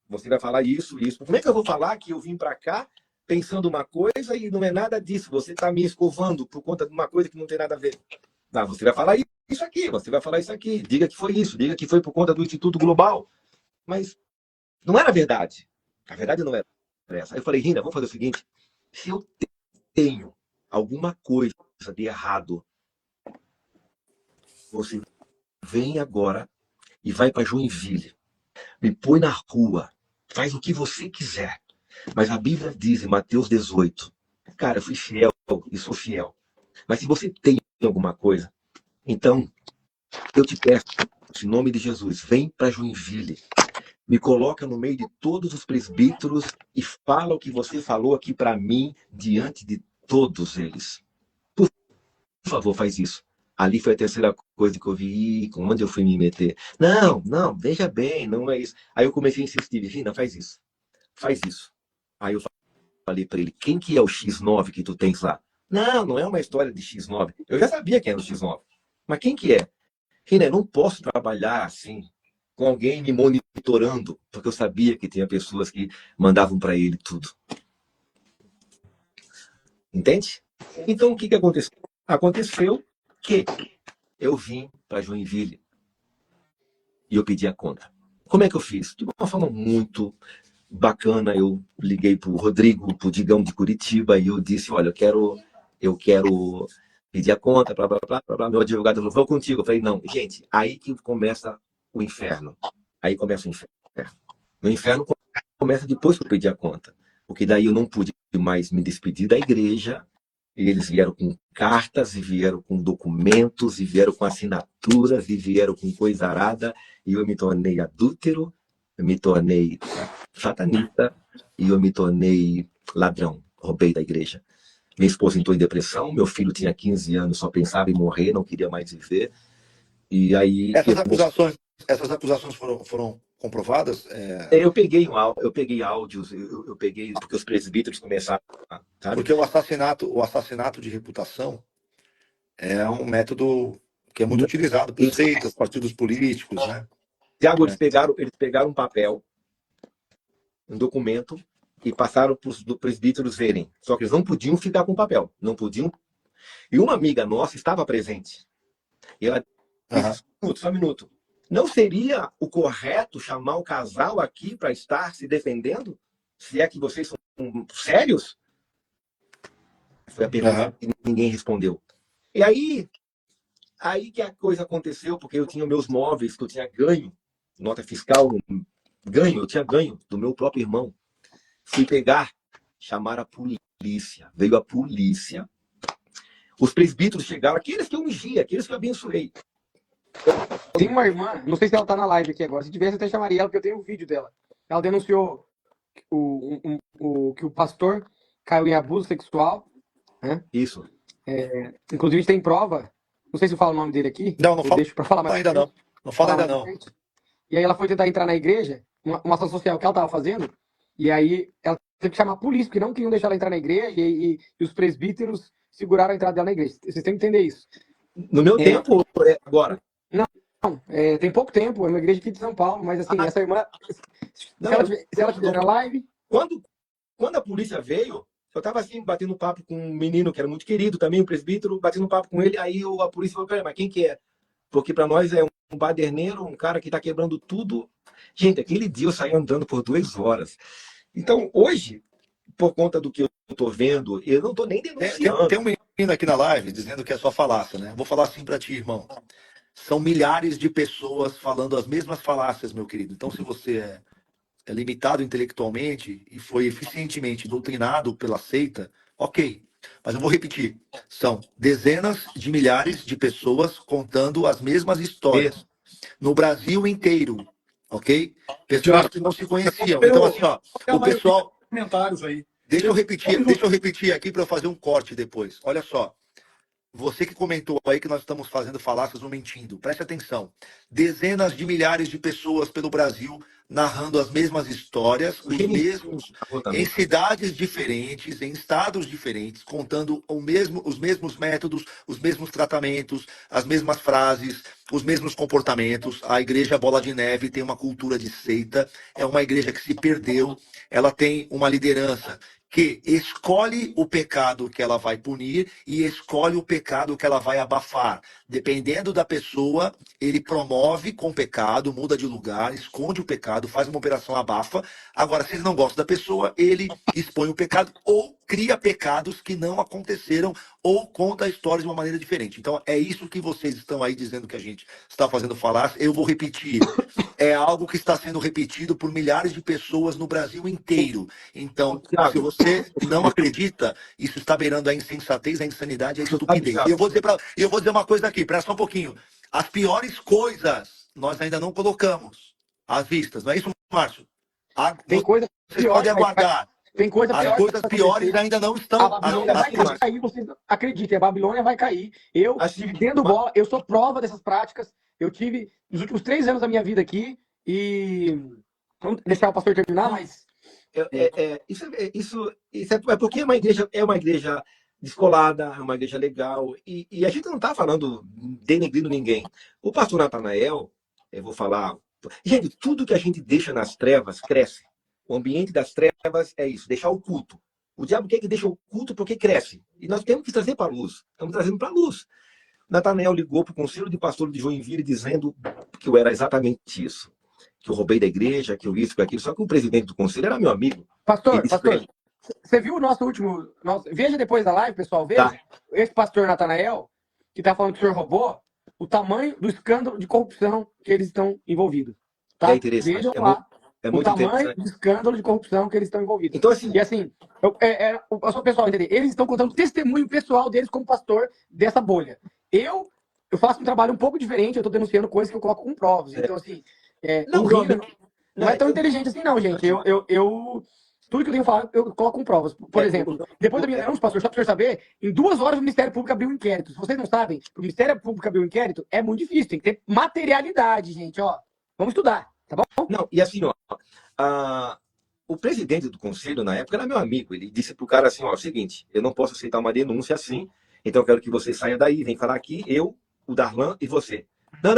Você vai falar isso, isso. Como é que eu vou falar que eu vim para cá pensando uma coisa e não é nada disso? Você está me escovando por conta de uma coisa que não tem nada a ver. Não, você vai falar isso aqui, você vai falar isso aqui. Diga que foi isso, diga que foi por conta do Instituto Global. Mas não era verdade. A verdade não era essa. Aí eu falei, Rina, vamos fazer o seguinte. Se eu tenho alguma coisa de errado, você vem agora e vai para Joinville. Me põe na rua. Faz o que você quiser. Mas a Bíblia diz em Mateus 18, cara, eu fui fiel e sou fiel. Mas se você tem alguma coisa, então eu te peço, em nome de Jesus, vem para Joinville. Me coloca no meio de todos os presbíteros e fala o que você falou aqui para mim diante de todos eles. Por favor, faz isso. Ali foi a terceira coisa que eu vi, com onde eu fui me meter. Não, veja bem, não é isso. Aí eu comecei a insistir, Virginia, faz isso. Faz isso. Aí eu falei para ele, quem que é o X9 que tu tens lá? Não é uma história de X9. Eu já sabia quem era o X9. Mas quem que é? Renan, eu não posso trabalhar assim, com alguém me monitorando, porque eu sabia que tinha pessoas que mandavam para ele tudo. Entende? Então, o que aconteceu? Aconteceu que eu vim para Joinville e eu pedi a conta. Como é que eu fiz? De uma forma muito bacana, eu liguei para o Rodrigo, para o Digão de Curitiba, e eu disse, olha, eu quero pedir a conta, blá, blá, blá, blá, blá. Meu advogado falou, vou contigo. Eu falei, não, gente, aí que começa o inferno. Aí começa o inferno. O inferno começa depois que eu pedi a conta. Porque daí eu não pude mais me despedir da igreja, e eles vieram com cartas, e vieram com documentos, e vieram com assinaturas, e vieram com coisa arada, e eu me tornei adúltero, eu me tornei satanista, e eu me tornei ladrão, roubei da igreja. Minha esposa entrou em depressão, meu filho tinha 15 anos, só pensava em morrer, não queria mais viver. E aí essas acusações foram comprovadas? eu peguei áudios, eu peguei porque os presbíteros começaram, sabe? Porque o assassinato de reputação é um método que é muito utilizado por seitas, partidos políticos, né? Tiago, eles pegaram um papel, um documento, e passaram para os presbíteros verem. Só que eles não podiam ficar com o papel, não podiam. E uma amiga nossa estava presente. E ela disse, só um minuto. Não seria o correto chamar o casal aqui para estar se defendendo? Se é que vocês são sérios? Foi a pergunta que ninguém respondeu. E aí que a coisa aconteceu, porque eu tinha meus móveis, que eu tinha ganho, nota fiscal, eu tinha ganho do meu próprio irmão. Fui pegar, chamar a polícia. Veio a polícia. Os presbíteros chegaram, aqueles que eu ungi, aqueles que eu abençoei. Tem uma irmã, não sei se ela tá na live aqui agora. Se tivesse, eu até chamaria ela, porque eu tenho um vídeo dela. Ela denunciou que o pastor caiu em abuso sexual. Né? Isso. Inclusive tem prova. Não sei se eu falo o nome dele aqui. Não fala deixo para falar mais. Ainda não. Não fala ainda não. E aí ela foi tentar entrar na igreja, uma ação social que ela estava fazendo, e aí ela teve que chamar a polícia, porque não queriam deixar ela entrar na igreja, e os presbíteros seguraram a entrada dela na igreja. Vocês têm que entender isso. No meu tempo, agora? Não, tem pouco tempo, é uma igreja aqui de São Paulo, mas assim, essa irmã, se ela tiver na live... Quando a polícia veio, eu estava assim, batendo papo com um menino que era muito querido também, um presbítero, batendo papo com ele, aí a polícia falou, mas quem que é? Porque para nós é um baderneiro, um cara que está quebrando tudo. Gente, aquele dia eu saí andando por 2 horas. Então, hoje, por conta do que eu estou vendo, eu não estou nem denunciando. Tem um menino aqui na live dizendo que é só falácia, né? Vou falar assim para ti, irmão. São milhares de pessoas falando as mesmas falácias, meu querido. Então, se você é limitado intelectualmente e foi eficientemente doutrinado pela seita, ok. mas eu vou repetir. São dezenas de milhares de pessoas contando as mesmas histórias no Brasil inteiro, ok? Pessoas que não se conheciam. Então, assim, ó, o pessoal. Comentários aí. Deixa eu repetir aqui para eu fazer um corte depois. Olha só. Você que comentou aí que nós estamos fazendo falácias ou mentindo, preste atenção. Dezenas de milhares de pessoas pelo Brasil narrando as mesmas histórias, os mesmos, em cidades diferentes, em estados diferentes, contando os mesmos métodos, os mesmos tratamentos, as mesmas frases, os mesmos comportamentos. A Igreja Bola de Neve tem uma cultura de seita, é uma igreja que se perdeu, ela tem uma liderança que escolhe o pecado que ela vai punir e escolhe o pecado que ela vai abafar. Dependendo da pessoa, ele promove com o pecado, muda de lugar, esconde o pecado, faz uma operação abafa. Agora, se ele não gosta da pessoa, ele expõe o pecado ou cria pecados que não aconteceram ou conta a história de uma maneira diferente. Então, é isso que vocês estão aí dizendo que a gente está fazendo falar. Eu vou repetir. É algo que está sendo repetido por milhares de pessoas no Brasil inteiro. Então, se você não acredita, isso está beirando a insensatez, a insanidade, a estupidez. E eu vou dizer uma coisa aqui, presta só um pouquinho. As piores coisas nós ainda não colocamos às vistas, não é isso, Márcio? Tem coisa Vocês pior, podem aguardar. tem coisa As pior coisas que vai piores acontecer. ainda não estão. A Babilônia vai cair, vocês acreditem, a Babilônia vai cair. Eu tive dentro do bola, eu sou prova dessas práticas. Eu tive nos últimos 3 anos da minha vida aqui e vamos deixar o pastor terminar, mas Isso é porque é uma igreja descolada, é uma igreja legal, e a gente não está falando denegrindo ninguém. O pastor Natanael, eu vou falar, gente, tudo que a gente deixa nas trevas cresce. O ambiente das trevas é isso, deixar o culto. O diabo quer que deixe o culto porque cresce. E nós temos que trazer para a luz. Estamos trazendo para a luz. Natanael ligou para o conselho de pastor de Joinville dizendo que eu era exatamente isso. Que eu roubei da igreja, que eu isso, que aquilo. Só que o presidente do conselho era meu amigo. pastor, você viu o nosso último... Veja depois da live, pessoal, veja. Tá. Esse pastor Natanael, que está falando que o senhor roubou, o tamanho do escândalo de corrupção que eles estão envolvidos. Tá? É interessante. Vejam lá. É O muito tamanho interessante. do escândalo de corrupção que eles estão envolvidos. Então, assim, E assim, só o pessoal entender, eles estão contando o testemunho pessoal deles como pastor dessa bolha. Eu faço um trabalho um pouco diferente, eu estou denunciando coisas que eu coloco com provas. Então, assim, Não, não é tão inteligente assim, não, gente. Tudo que eu tenho falado, eu coloco com provas. Por exemplo, depois da minha denúncia, pastor, só para o senhor saber, em 2 horas o Ministério Público abriu um inquérito. Se vocês não sabem, o Ministério Público abriu um inquérito, é muito difícil, tem que ter materialidade, gente, ó. Vamos estudar, tá bom? não, e assim, ó, o presidente do conselho, na época, era meu amigo. Ele disse pro cara assim, ó, é o seguinte, eu não posso aceitar uma denúncia assim, então eu quero que você saia daí, vem falar aqui, eu, o Darlan e você. Não,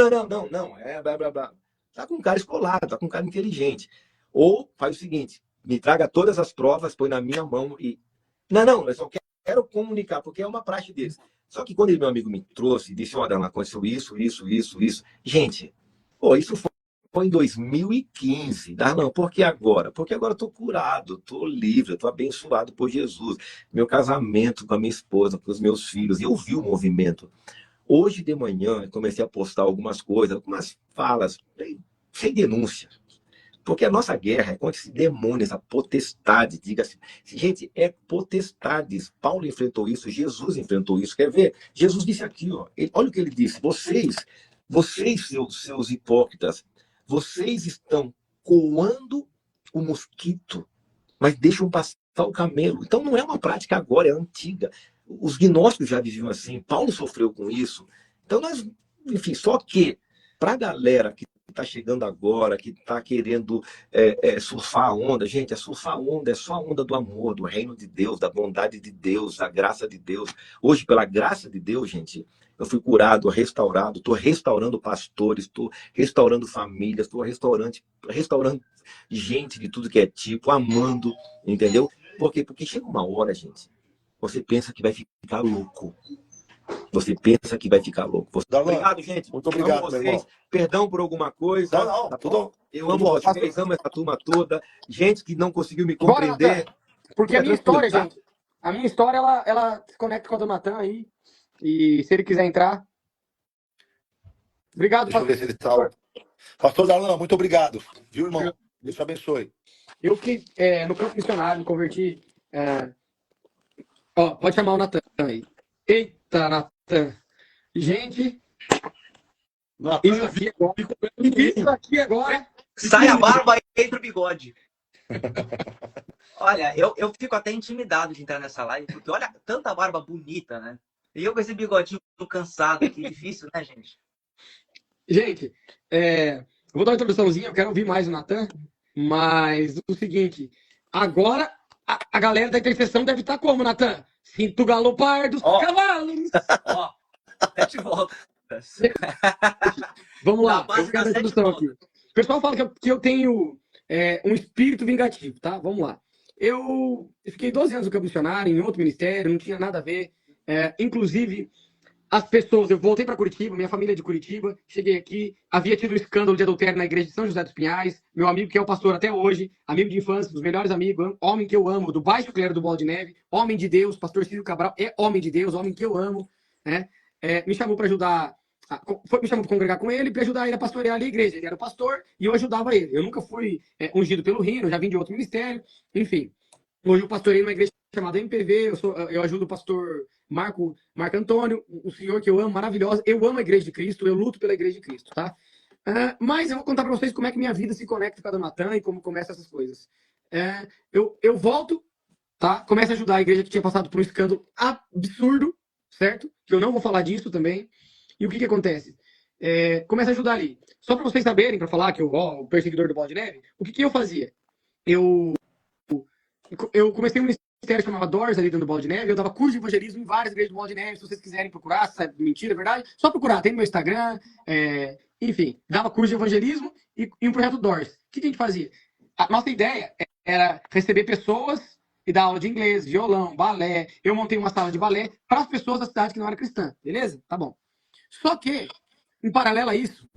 blá, blá, blá. Tá com um cara escolado, tá com um cara inteligente. Ou faz o seguinte, me traga todas as provas, põe na minha mão e... Não, eu só quero comunicar, porque é uma praxe deles. Só que quando meu amigo me trouxe e disse, olha, Darlan, aconteceu isso. Gente, pô, isso foi em 2015. Darlan, por que agora? Porque agora eu tô curado, tô livre, tô abençoado por Jesus. Meu casamento com a minha esposa, com os meus filhos, e eu vi o movimento. Hoje de manhã, eu comecei a postar algumas coisas, algumas falas, sem denúncia. Porque a nossa guerra é contra esse demônio, essa potestade, diga-se. Gente, é potestades. Paulo enfrentou isso, Jesus enfrentou isso. Quer ver? Jesus disse aqui, ó, olha o que ele disse. Vocês seus hipócritas, vocês estão coando o mosquito, mas deixam passar o camelo. Então não é uma prática agora, é antiga. Os gnósticos já viviam assim, Paulo sofreu com isso. Então nós, enfim, só que para a galera que está chegando agora, que está querendo surfar a onda, gente, surfar a onda é só a onda do amor, do reino de Deus, da bondade de Deus, da graça de Deus. Hoje, pela graça de Deus, gente, eu fui curado, restaurado, estou restaurando pastores, estou restaurando famílias, estou restaurando gente de tudo que é tipo, amando, entendeu? Por quê? Porque chega uma hora, gente, você pensa que vai ficar louco. Você pensa que vai ficar louco. Obrigado, gente. Muito obrigado, amo vocês. meu irmão. Perdão por alguma coisa. Não, tudo. Eu amo vocês, amo essa turma toda. Gente que não conseguiu me compreender. Bora, porque a minha história, gente, a minha história, ela se conecta com a do Natan aí. E se ele quiser entrar. Obrigado, Deixa eu ver se ele está. Pastor Darlan, muito obrigado. Viu, irmão? Deus te abençoe. Eu que, no campo missionário, me converti Ó, pode chamar o Natan aí. Eita, Natan. Gente, Natan, isso aqui agora. fico vendo Isso pequenininho. aqui agora. Sai a barba e entra o bigode. Olha, eu fico até intimidado de entrar nessa live, porque olha, tanta barba bonita, né? E eu com esse bigodinho cansado aqui, difícil, né, gente? Gente, eu vou dar uma introduçãozinha, eu quero ouvir mais o Natan, mas o seguinte, agora a galera da interseção deve estar como, Natan? Sinto o galopar dos Ó. cavalos. Ó, 7 voltas. Vamos lá, Da base eu quero a das 7 introdução aqui. O pessoal fala que eu tenho um espírito vingativo, tá? Vamos lá. Eu fiquei 12 anos no campo missionário, em outro ministério, não tinha nada a ver. Inclusive, as pessoas, eu voltei para Curitiba, minha família é de Curitiba, cheguei aqui, havia tido um escândalo de adultério na igreja de São José dos Pinhais, meu amigo que é o pastor até hoje, amigo de infância, dos melhores amigos, homem que eu amo, do baixo clero do Bola de Neve, homem de Deus, pastor Círio Cabral, é homem de Deus, homem que eu amo, né? Me chamou para ajudar, me chamou para congregar com ele, para ajudar ele a pastorear ali a igreja. Ele era o pastor e eu ajudava ele. Eu nunca fui ungido pelo Rino, eu já vim de outro ministério, enfim. Hoje eu pastorei numa igreja chamada MPV, eu ajudo o pastor Marco Antônio, um senhor que eu amo, maravilhoso. Eu amo a igreja de Cristo, eu luto pela igreja de Cristo, tá? Mas eu vou contar para vocês como é que minha vida se conecta com a do Natan e como começa essas coisas. Eu volto, tá? Começo a ajudar a igreja que tinha passado por um escândalo absurdo, certo? Que eu não vou falar disso também. E o que acontece? Começo a ajudar ali. Só para vocês saberem, para falar que o perseguidor do Bola de Neve, o que eu fazia? Eu comecei um ministério chamado Doors ali dentro do Bola de Neve, eu dava curso de evangelismo em várias igrejas do Bola de Neve, se vocês quiserem procurar, se é mentira, é verdade, só procurar, tem no meu Instagram, enfim, dava curso de evangelismo e um projeto Doors. O que a gente fazia? A nossa ideia era receber pessoas e dar aula de inglês, violão, balé. Eu montei uma sala de balé para as pessoas da cidade que não eram cristãs, beleza? Tá bom. Só que, em paralelo a isso,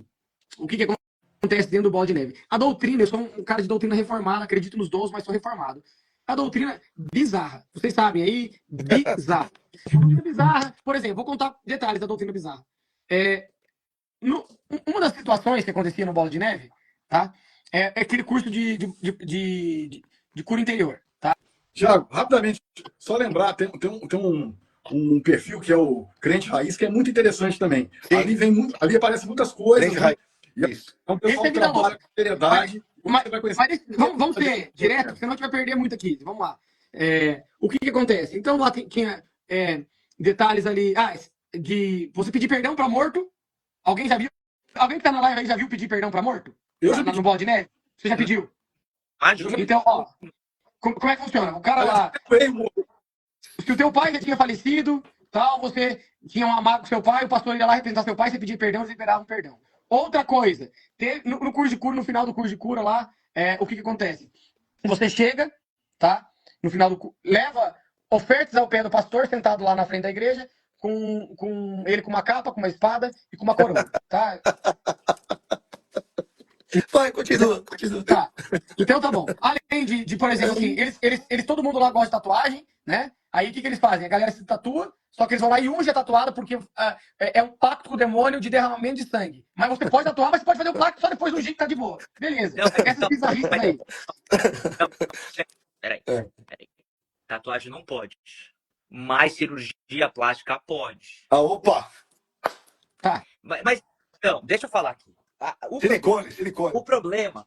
o que acontece dentro do Bola de Neve? A doutrina, eu sou um cara de doutrina reformada, acredito nos dons, mas sou reformado. A doutrina bizarra, vocês sabem aí, bizarra. A doutrina bizarra, por exemplo, vou contar detalhes da doutrina bizarra. Uma das situações que acontecia no Bola de Neve, tá? É aquele curso de cura interior, tá? Tiago, rapidamente, só lembrar, tem um perfil que é o Crente Raiz, que é muito interessante também. Ali aparecem muitas coisas. Crente Raiz. Isso. É um pessoal que trabalha com seriedade. Mas vamos ser direto, senão a gente vai perder muito aqui. Vamos lá. O que acontece? Então lá tinha detalhes ali de você pedir perdão para morto. Alguém já viu? Alguém que tá na live aí já viu pedir perdão para morto? Eu já pedi. No Bola de Neve? Você já pediu? Então, ó, como é que funciona? O cara lá, se o teu pai já tinha falecido, tal, você tinha uma mágoa com seu pai, o pastor ia lá representar seu pai, você pedia perdão, eles liberavam perdão. Outra coisa, no curso de cura, no final do curso de cura lá, o que acontece? Você chega, tá? No final do curso, leva ofertas ao pé do pastor, sentado lá na frente da igreja, com ele com uma capa, com uma espada e com uma coroa, tá? Vai, continua. Tá. Então tá bom. Além de por exemplo, assim, eles todo mundo lá gosta de tatuagem, né? Aí o que eles fazem? A galera se tatua, só que eles vão lá e unge a tatuada porque é um pacto com o demônio de derramamento de sangue. Mas você pode tatuar, mas você pode fazer o pacto só depois do ungir que tá de boa. Beleza. Essas bizarrices aí. Peraí. Tatuagem não pode. Mas cirurgia plástica pode. Opa! Tá. Mas então, deixa eu falar aqui. Silicone. O problema...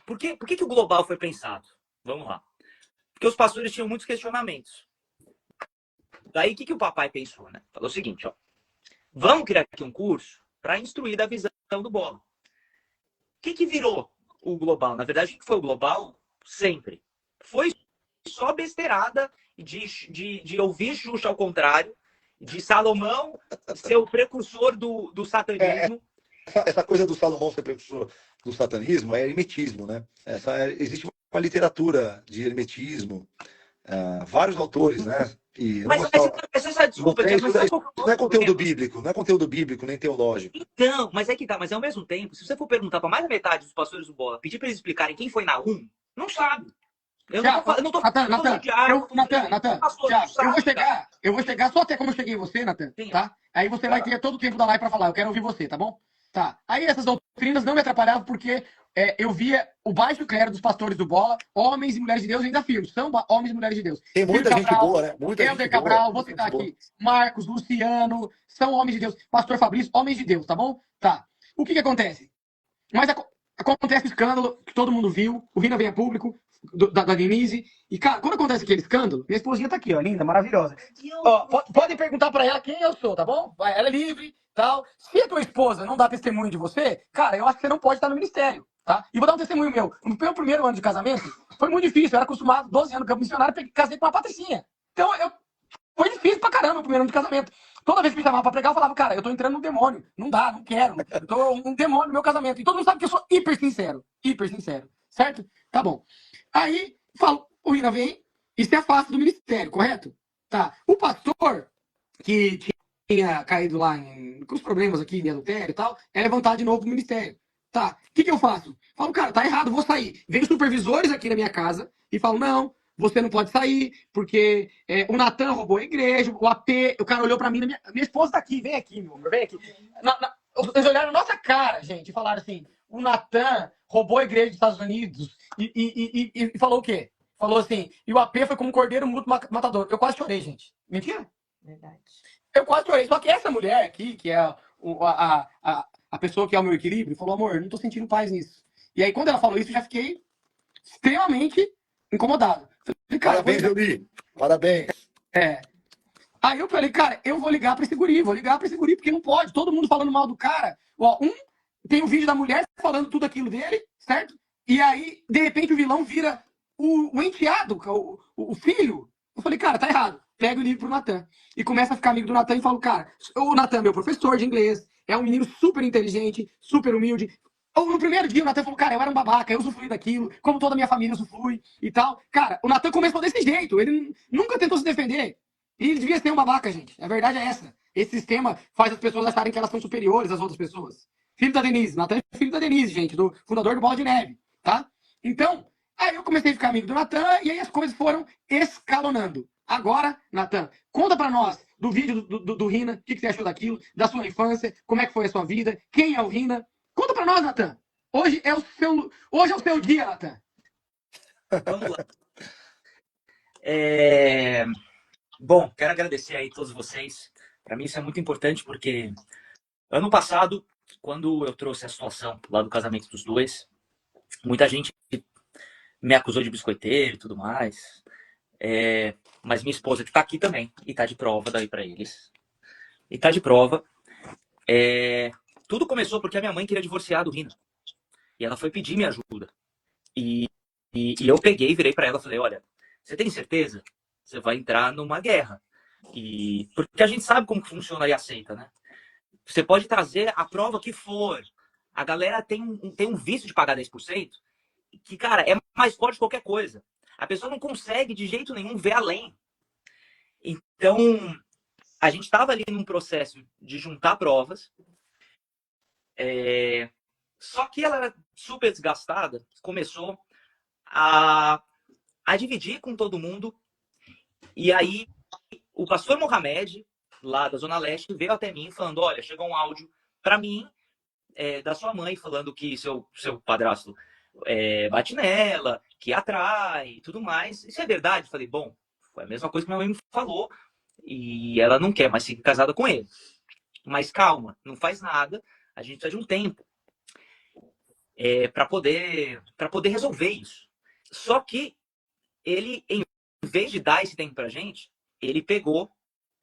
Por que o global foi pensado? Vamos lá. Porque os pastores tinham muitos questionamentos. Daí, o que o papai pensou, né? Falou o seguinte, ó. Vamos criar aqui um curso para instruir da visão do Bola. O que virou o global? Na verdade, o que foi o global? Sempre. Foi só besteirada de ouvir Xuxa ao contrário, de Salomão ser o precursor do satanismo. Essa coisa do Salomão ser precursor do satanismo é hermetismo, né? Existe uma literatura de hermetismo, vários autores, né? Mas essa desculpa... Não é conteúdo bíblico, não é conteúdo bíblico, nem teológico. Então, mas é que tá. Mas ao mesmo tempo, se você for perguntar para mais da metade dos pastores do Bola, pedir para eles explicarem quem foi Nahum, não sabe. Eu não tô Natan, eu vou chegar só até como eu cheguei em você, Natan, tá? Aí você vai ter todo o tempo da live pra falar, eu quero ouvir você, tá bom? Tá. Aí essas doutrinas doutrinas não me atrapalhavam porque eu via o baixo clero dos pastores do Bola, homens e mulheres de Deus, ainda afirmo, são homens e mulheres de Deus. Tem Ciro muita gente Cabral, boa, né? Muita gente Helder boa. Cabral, vou citar aqui, Marcos, Luciano, são homens de Deus. Pastor Fabrício, homens de Deus, tá bom? Tá. O que acontece? Mas acontece o escândalo que todo mundo viu, o Rina vem a público, da Denise, e, cara, quando acontece aquele escândalo, minha esposinha tá aqui, ó, linda, maravilhosa. Ó, podem perguntar pra ela quem eu sou, tá bom? Ela é livre, tal. Se a tua esposa não dá testemunho de você, cara, eu acho que você não pode estar no ministério, tá? E vou dar um testemunho meu. No meu primeiro ano de casamento, foi muito difícil, eu era acostumado, 12 anos como missionário, casei com uma patricinha. Então, foi difícil pra caramba o primeiro ano de casamento. Toda vez que me chamava pra pregar, eu falava, cara, eu tô entrando num demônio. Não dá, não quero. Eu tô um demônio no meu casamento. E todo mundo sabe que eu sou hiper sincero. Hiper sincero. Certo? Tá bom. Aí, o Rina vem e se afasta do ministério, correto? Tá. O pastor, que tinha caído lá com os problemas aqui de adultério e tal, é levantado de novo pro ministério. Tá. O que eu faço? Falo, cara, tá errado, vou sair. Vem supervisores aqui na minha casa e falo, não, você não pode sair, porque o Natan roubou a igreja, o AP, o cara olhou pra mim, minha esposa tá aqui, vem aqui, meu amor, vem aqui. Eles olharam na nossa cara, gente, e falaram assim, o Natan roubou a igreja dos Estados Unidos e falou o quê? Falou assim, e o AP foi como um cordeiro mudo matador. Eu quase chorei, gente. Mentira? Verdade. Eu quase chorei. Só que essa mulher aqui, que é a pessoa que é o meu equilíbrio, falou, amor, eu não tô sentindo paz nisso. E aí, quando ela falou isso, eu já fiquei extremamente incomodado. Falei, cara, Parabéns, Leoni. Parabéns. Aí eu falei, cara, eu vou ligar pra esse guri, porque não pode. Todo mundo falando mal do cara. Ó, tem o vídeo da mulher falando tudo aquilo dele, certo? E aí, de repente, o vilão vira o enteado, o filho. Eu falei, cara, tá errado. Pega o livro pro Natan. E começa a ficar amigo do Natan e falo, cara, o Natan é meu professor de inglês, é um menino super inteligente, super humilde. No primeiro dia, o Natan falou, cara, eu era um babaca, eu usufruí daquilo, como toda a minha família usufrui e tal. Cara, o Natan começou desse jeito, ele nunca tentou se defender. E ele devia ser um babaca, gente. A verdade é essa. Esse sistema faz as pessoas acharem que elas são superiores às outras pessoas. Filho da Denise, Natan é filho da Denise, gente, do fundador do Bola de Neve, tá? Então, aí eu comecei a ficar amigo do Natan e aí as coisas foram escalonando. Agora, Natan, conta pra nós do vídeo do Rina, o que você achou daquilo, da sua infância, como é que foi a sua vida, quem é o Rina. Conta pra nós, Natan. Hoje é o seu dia, Natan. Vamos lá. Bom, quero agradecer aí a todos vocês. Para mim isso é muito importante porque ano passado, quando eu trouxe a situação lá do casamento dos dois, muita gente me acusou de biscoiteiro e tudo mais. Mas minha esposa que tá aqui também e tá de prova daí para eles. E tá de prova. Tudo começou porque a minha mãe queria divorciar do Rina. E ela foi pedir minha ajuda. E eu peguei, virei para ela e falei, olha, você tem certeza? Você vai entrar numa guerra. Porque a gente sabe como que funciona aí a seita, né? Você pode trazer a prova que for. A galera tem um vício de pagar 10%, que, cara, é mais forte que qualquer coisa. A pessoa não consegue, de jeito nenhum, ver além. Então, a gente estava ali num processo de juntar provas. Só que ela era super desgastada, começou a dividir com todo mundo. E aí, o pastor Mohamed, lá da Zona Leste, veio até mim falando, olha, chegou um áudio para mim da sua mãe falando que seu padrasto bate nela, que atrai e tudo mais. Isso é verdade? Eu falei, bom, foi a mesma coisa que minha mãe me falou e ela não quer mais seguir casada com ele. Mas calma, não faz nada, a gente precisa de um tempo para poder resolver isso. Só que ele, em vez de dar esse tempo pra gente, ele pegou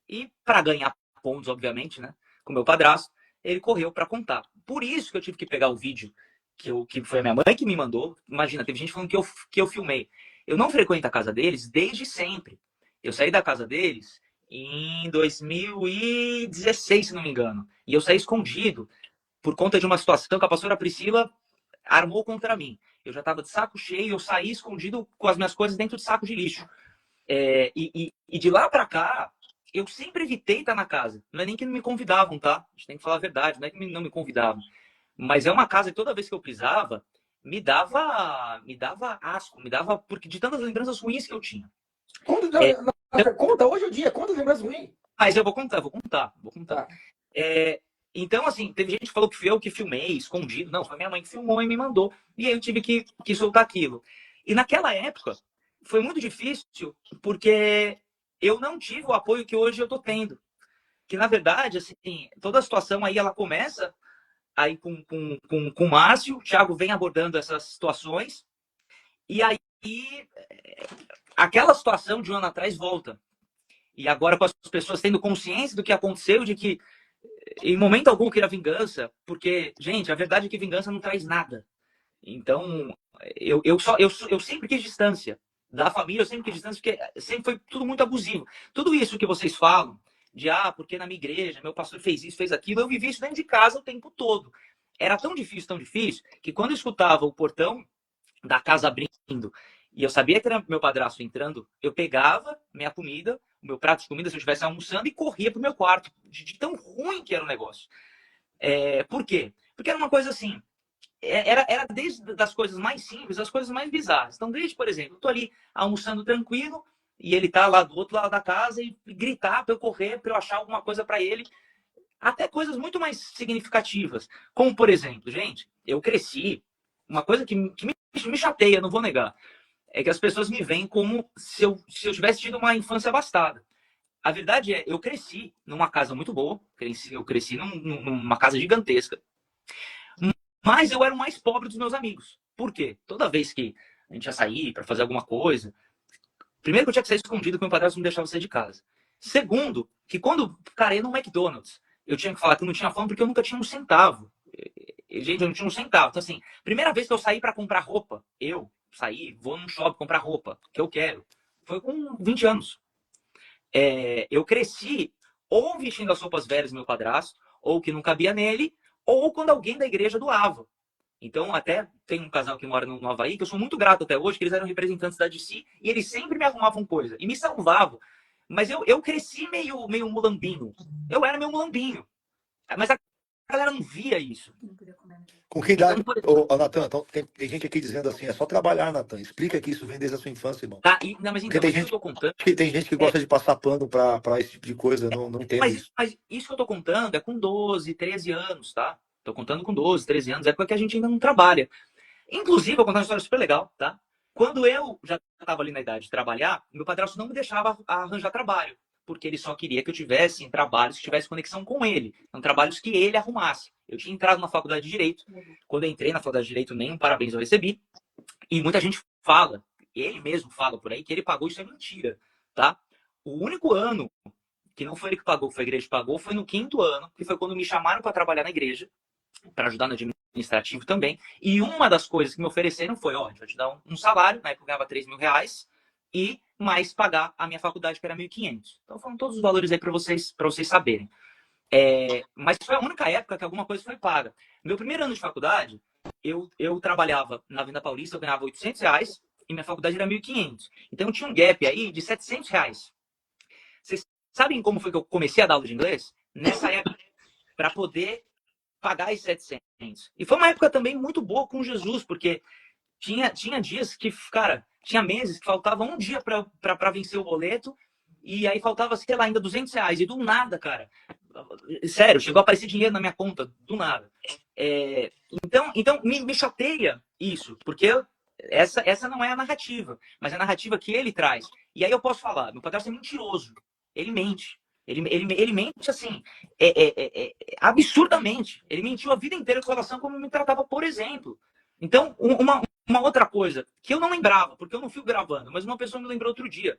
e, para ganhar pontos, obviamente, né, com meu padrasto, ele correu para contar. Por isso que eu tive que pegar o vídeo que foi a minha mãe que me mandou. Imagina, teve gente falando que eu filmei. Eu não frequento a casa deles desde sempre. Eu saí da casa deles em 2016, se não me engano. E eu saí escondido por conta de uma situação que a pastora Priscila armou contra mim. Eu já estava de saco cheio, eu saí escondido com as minhas coisas dentro de saco de lixo. E de lá para cá, eu sempre evitei estar na casa. Não é nem que não me convidavam, tá? A gente tem que falar a verdade, não é que não me convidavam. Mas é uma casa que toda vez que eu pisava, me dava asco, porque de tantas lembranças ruins que eu tinha. Conta, hoje é o dia, conta as lembranças ruins. Mas eu vou contar. Tá. Então, assim, teve gente que falou que fui eu que filmei, escondido. Não, foi minha mãe que filmou e me mandou. E aí eu tive que soltar aquilo. E naquela época, foi muito difícil, porque eu não tive o apoio que hoje eu tô tendo. Que, na verdade, assim, toda a situação aí, ela começa aí com o Márcio. O Thiago vem abordando essas situações. E aí, aquela situação de um ano atrás volta. E agora, com as pessoas tendo consciência do que aconteceu, de que em momento algum queira vingança, porque, gente, a verdade é que vingança não traz nada. Então, eu sempre quis distância da família, eu sempre quis distância, porque sempre foi tudo muito abusivo. Tudo isso que vocês falam, de porque na minha igreja, meu pastor fez isso, fez aquilo, eu vivi isso dentro de casa o tempo todo. Era tão difícil, que quando eu escutava o portão da casa abrindo e eu sabia que era meu padrasto entrando, eu pegava minha comida, o meu prato de comida, se eu estivesse almoçando, e corria pro meu quarto, de tão ruim que era o negócio. Por quê? Porque era uma coisa assim, era desde das coisas mais simples às coisas mais bizarras. Então, desde, por exemplo, eu tô ali almoçando tranquilo e ele tá lá do outro lado da casa e gritar para eu correr, para eu achar alguma coisa para ele, até coisas muito mais significativas. Como, por exemplo, gente, eu cresci, uma coisa que me chateia, não vou negar, é que as pessoas me veem como se eu tivesse tido uma infância abastada. A verdade é, eu cresci numa casa muito boa, eu cresci numa casa gigantesca, mas eu era o mais pobre dos meus amigos. Por quê? Toda vez que a gente ia sair para fazer alguma coisa, primeiro que eu tinha que sair escondido, porque meu padrasto não deixava sair de casa. Segundo, que quando, cara, ia no McDonald's, eu tinha que falar que eu não tinha fome porque eu nunca tinha um centavo. Gente, eu não tinha um centavo. Então, assim, primeira vez que eu saí para comprar roupa, vou num shopping comprar roupa, que eu quero, foi com 20 anos. Eu cresci ou vestindo as roupas velhas do meu padrasto, ou que não cabia nele, ou quando alguém da igreja doava. Então, até tem um casal que mora no Havaí, que eu sou muito grato até hoje, que eles eram representantes da DC, e eles sempre me arrumavam coisa, e me salvavam. Mas eu cresci meio mulambinho. Eu era meio mulambinho. Mas a galera não via isso. Com que idade, Então, por exemplo, Natan? Então, tem gente aqui dizendo assim, é só trabalhar, Natan. Explica que isso vem desde a sua infância, irmão. não, mas Porque então, mas isso que eu tô contando. tem gente que gosta de passar pano para esse tipo de coisa, não entendo isso. Mas isso que eu tô contando é com 12, 13 anos, tá? Tô contando com 12, 13 anos, é porque a gente ainda não trabalha. Inclusive, eu vou contar uma história super legal, tá? Quando eu já estava ali na idade de trabalhar, meu padrasto não me deixava arranjar trabalho, porque ele só queria que eu tivesse em trabalhos que tivesse conexão com ele, então trabalhos que ele arrumasse. Eu tinha entrado na faculdade de Direito, quando eu entrei na faculdade de Direito, nenhum parabéns eu recebi, e muita gente fala, ele mesmo fala por aí, que ele pagou, isso é mentira, tá? O único ano que não foi ele que pagou, foi a igreja que pagou, foi no 5º ano, que foi quando me chamaram para trabalhar na igreja, para ajudar no administrativo também. E uma das coisas que me ofereceram foi, a gente vai te dar um salário, na época eu ganhava R$3.000, e mais pagar a minha faculdade, que era 1.500. Então foram todos os valores aí para vocês saberem. Mas foi a única época que alguma coisa foi paga. Meu primeiro ano de faculdade, eu trabalhava na Venda Paulista, eu ganhava R$800, e minha faculdade era 1.500. Então tinha um gap aí de R$700. Vocês sabem como foi que eu comecei a dar aula de inglês? Nessa época, para poder pagar esses 700. E foi uma época também muito boa com Jesus, porque tinha dias que, cara, tinha meses que faltava um dia para vencer o boleto, e aí faltava, sei lá, ainda R$200. E do nada, cara, sério, chegou a aparecer dinheiro na minha conta, do nada. Então me chateia isso, porque essa não é a narrativa, mas é a narrativa que ele traz. E aí eu posso falar, meu padrasto é mentiroso, ele mente. Ele mente assim, absurdamente. Ele mentiu a vida inteira com relação a como me tratava, por exemplo. Então, uma outra coisa que eu não lembrava, porque eu não fui gravando, mas uma pessoa me lembrou outro dia,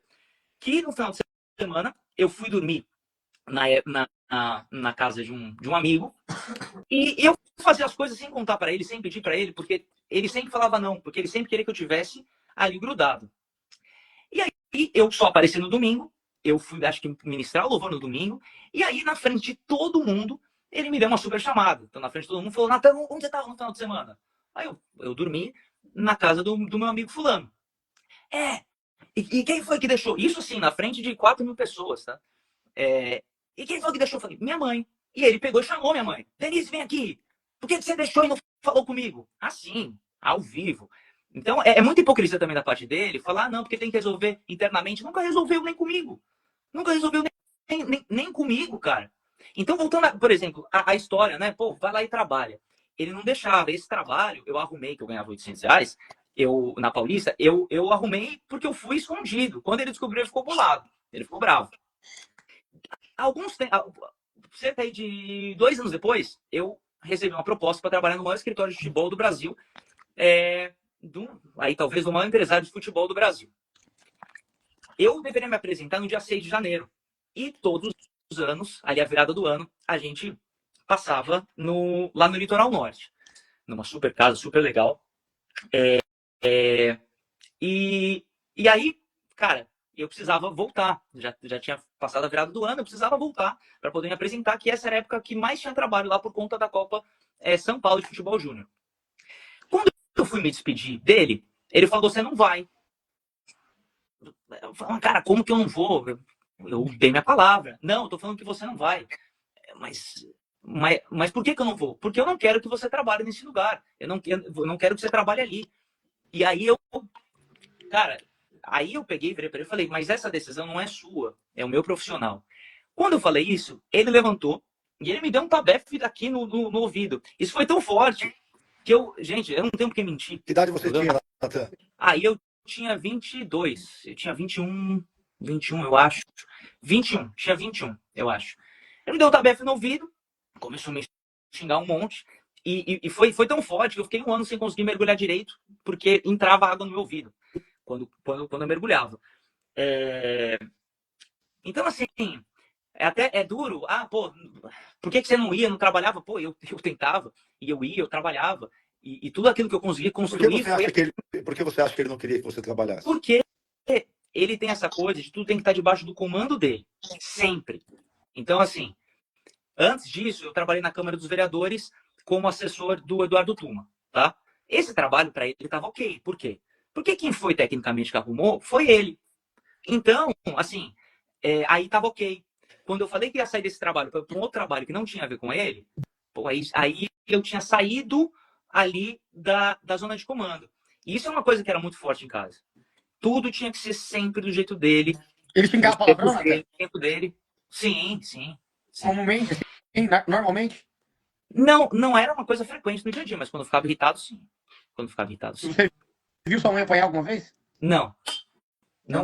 que no final de semana eu fui dormir na casa de um amigo, e eu fazia as coisas sem contar para ele, sem pedir para ele, porque ele sempre falava não, porque ele sempre queria que eu tivesse ali grudado. E aí eu só apareci no domingo, eu fui, acho que, ministrar o louvor no domingo, e aí na frente de todo mundo, ele me deu uma super chamada. Então na frente de todo mundo falou, Natan, onde você estava no final de semana? Aí eu dormi na casa do meu amigo fulano. E quem foi que deixou? Isso sim, na frente de 4.000 pessoas, tá? E quem foi que deixou? Eu falei, minha mãe. E ele pegou e chamou minha mãe. Denise, vem aqui. Por que você deixou e não falou comigo? Assim, ao vivo. Então, é muita hipocrisia também da parte dele falar, não, porque tem que resolver internamente. Nunca resolveu nem comigo. Nunca resolveu nem comigo, cara. Então, voltando, por exemplo, a história, né? Pô, vai lá e trabalha. Ele não deixava. Esse trabalho, eu arrumei, que eu ganhava R$ 800, na Paulista, eu arrumei porque eu fui escondido. Quando ele descobriu, ele ficou bolado. Ele ficou bravo. Cerca aí de 2 anos depois, eu recebi uma proposta para trabalhar no maior escritório de futebol do Brasil. Aí talvez do maior empresário de futebol do Brasil. Eu deveria me apresentar no dia 6 de janeiro. E todos os anos, ali a virada do ano, a gente passava lá no Litoral Norte. Numa super casa, super legal. E aí, cara, eu precisava voltar. Já tinha passado a virada do ano, eu precisava voltar para poder me apresentar, que essa era a época que mais tinha trabalho lá por conta da Copa São Paulo de Futebol Júnior. Quando eu fui me despedir dele, ele falou: você não vai. Eu falei: cara, como que eu não vou? Eu dei minha palavra. Não, eu tô falando que você não vai. Mas por que eu não vou? Porque eu não quero que você trabalhe nesse lugar. Eu não quero que você trabalhe ali. E aí aí eu peguei, virei para ele e falei: mas essa decisão não é sua, é o meu profissional. Quando eu falei isso, ele levantou e ele me deu um tabefe aqui no ouvido. Isso foi tão forte que gente, eu não tenho por que mentir. Que idade você tinha, Natan? Aí eu tinha 22, eu tinha 21, eu acho. 21, tinha 21, eu acho. Ele me deu um tabefe no ouvido, começou a me xingar um monte. E foi tão forte que eu fiquei 1 ano sem conseguir mergulhar direito, porque entrava água no meu ouvido quando eu mergulhava. Então, assim, é duro. Pô, por que você não ia, não trabalhava? Pô, eu tentava, e eu ia, eu trabalhava. E tudo aquilo que eu consegui construir Por que você acha que ele não queria que você trabalhasse? Porque ele tem essa coisa de tudo tem que estar debaixo do comando dele. Sempre. Então, assim, antes disso, eu trabalhei na Câmara dos Vereadores como assessor do Eduardo Tuma, tá? Esse trabalho para ele estava ok. Por quê? Porque quem foi tecnicamente que arrumou foi ele. Então, assim, aí estava ok. Quando eu falei que ia sair desse trabalho para um outro trabalho que não tinha a ver com ele, pô, aí eu tinha saído ali da zona de comando. E isso é uma coisa que era muito forte em casa. Tudo tinha que ser sempre do jeito dele. Ele xingava palavrão, Natan? Do tempo dele. Sim. Comumente, assim, normalmente? Não era uma coisa frequente no dia a dia, mas quando eu ficava irritado, sim. Você viu sua mãe apanhar alguma vez? Não,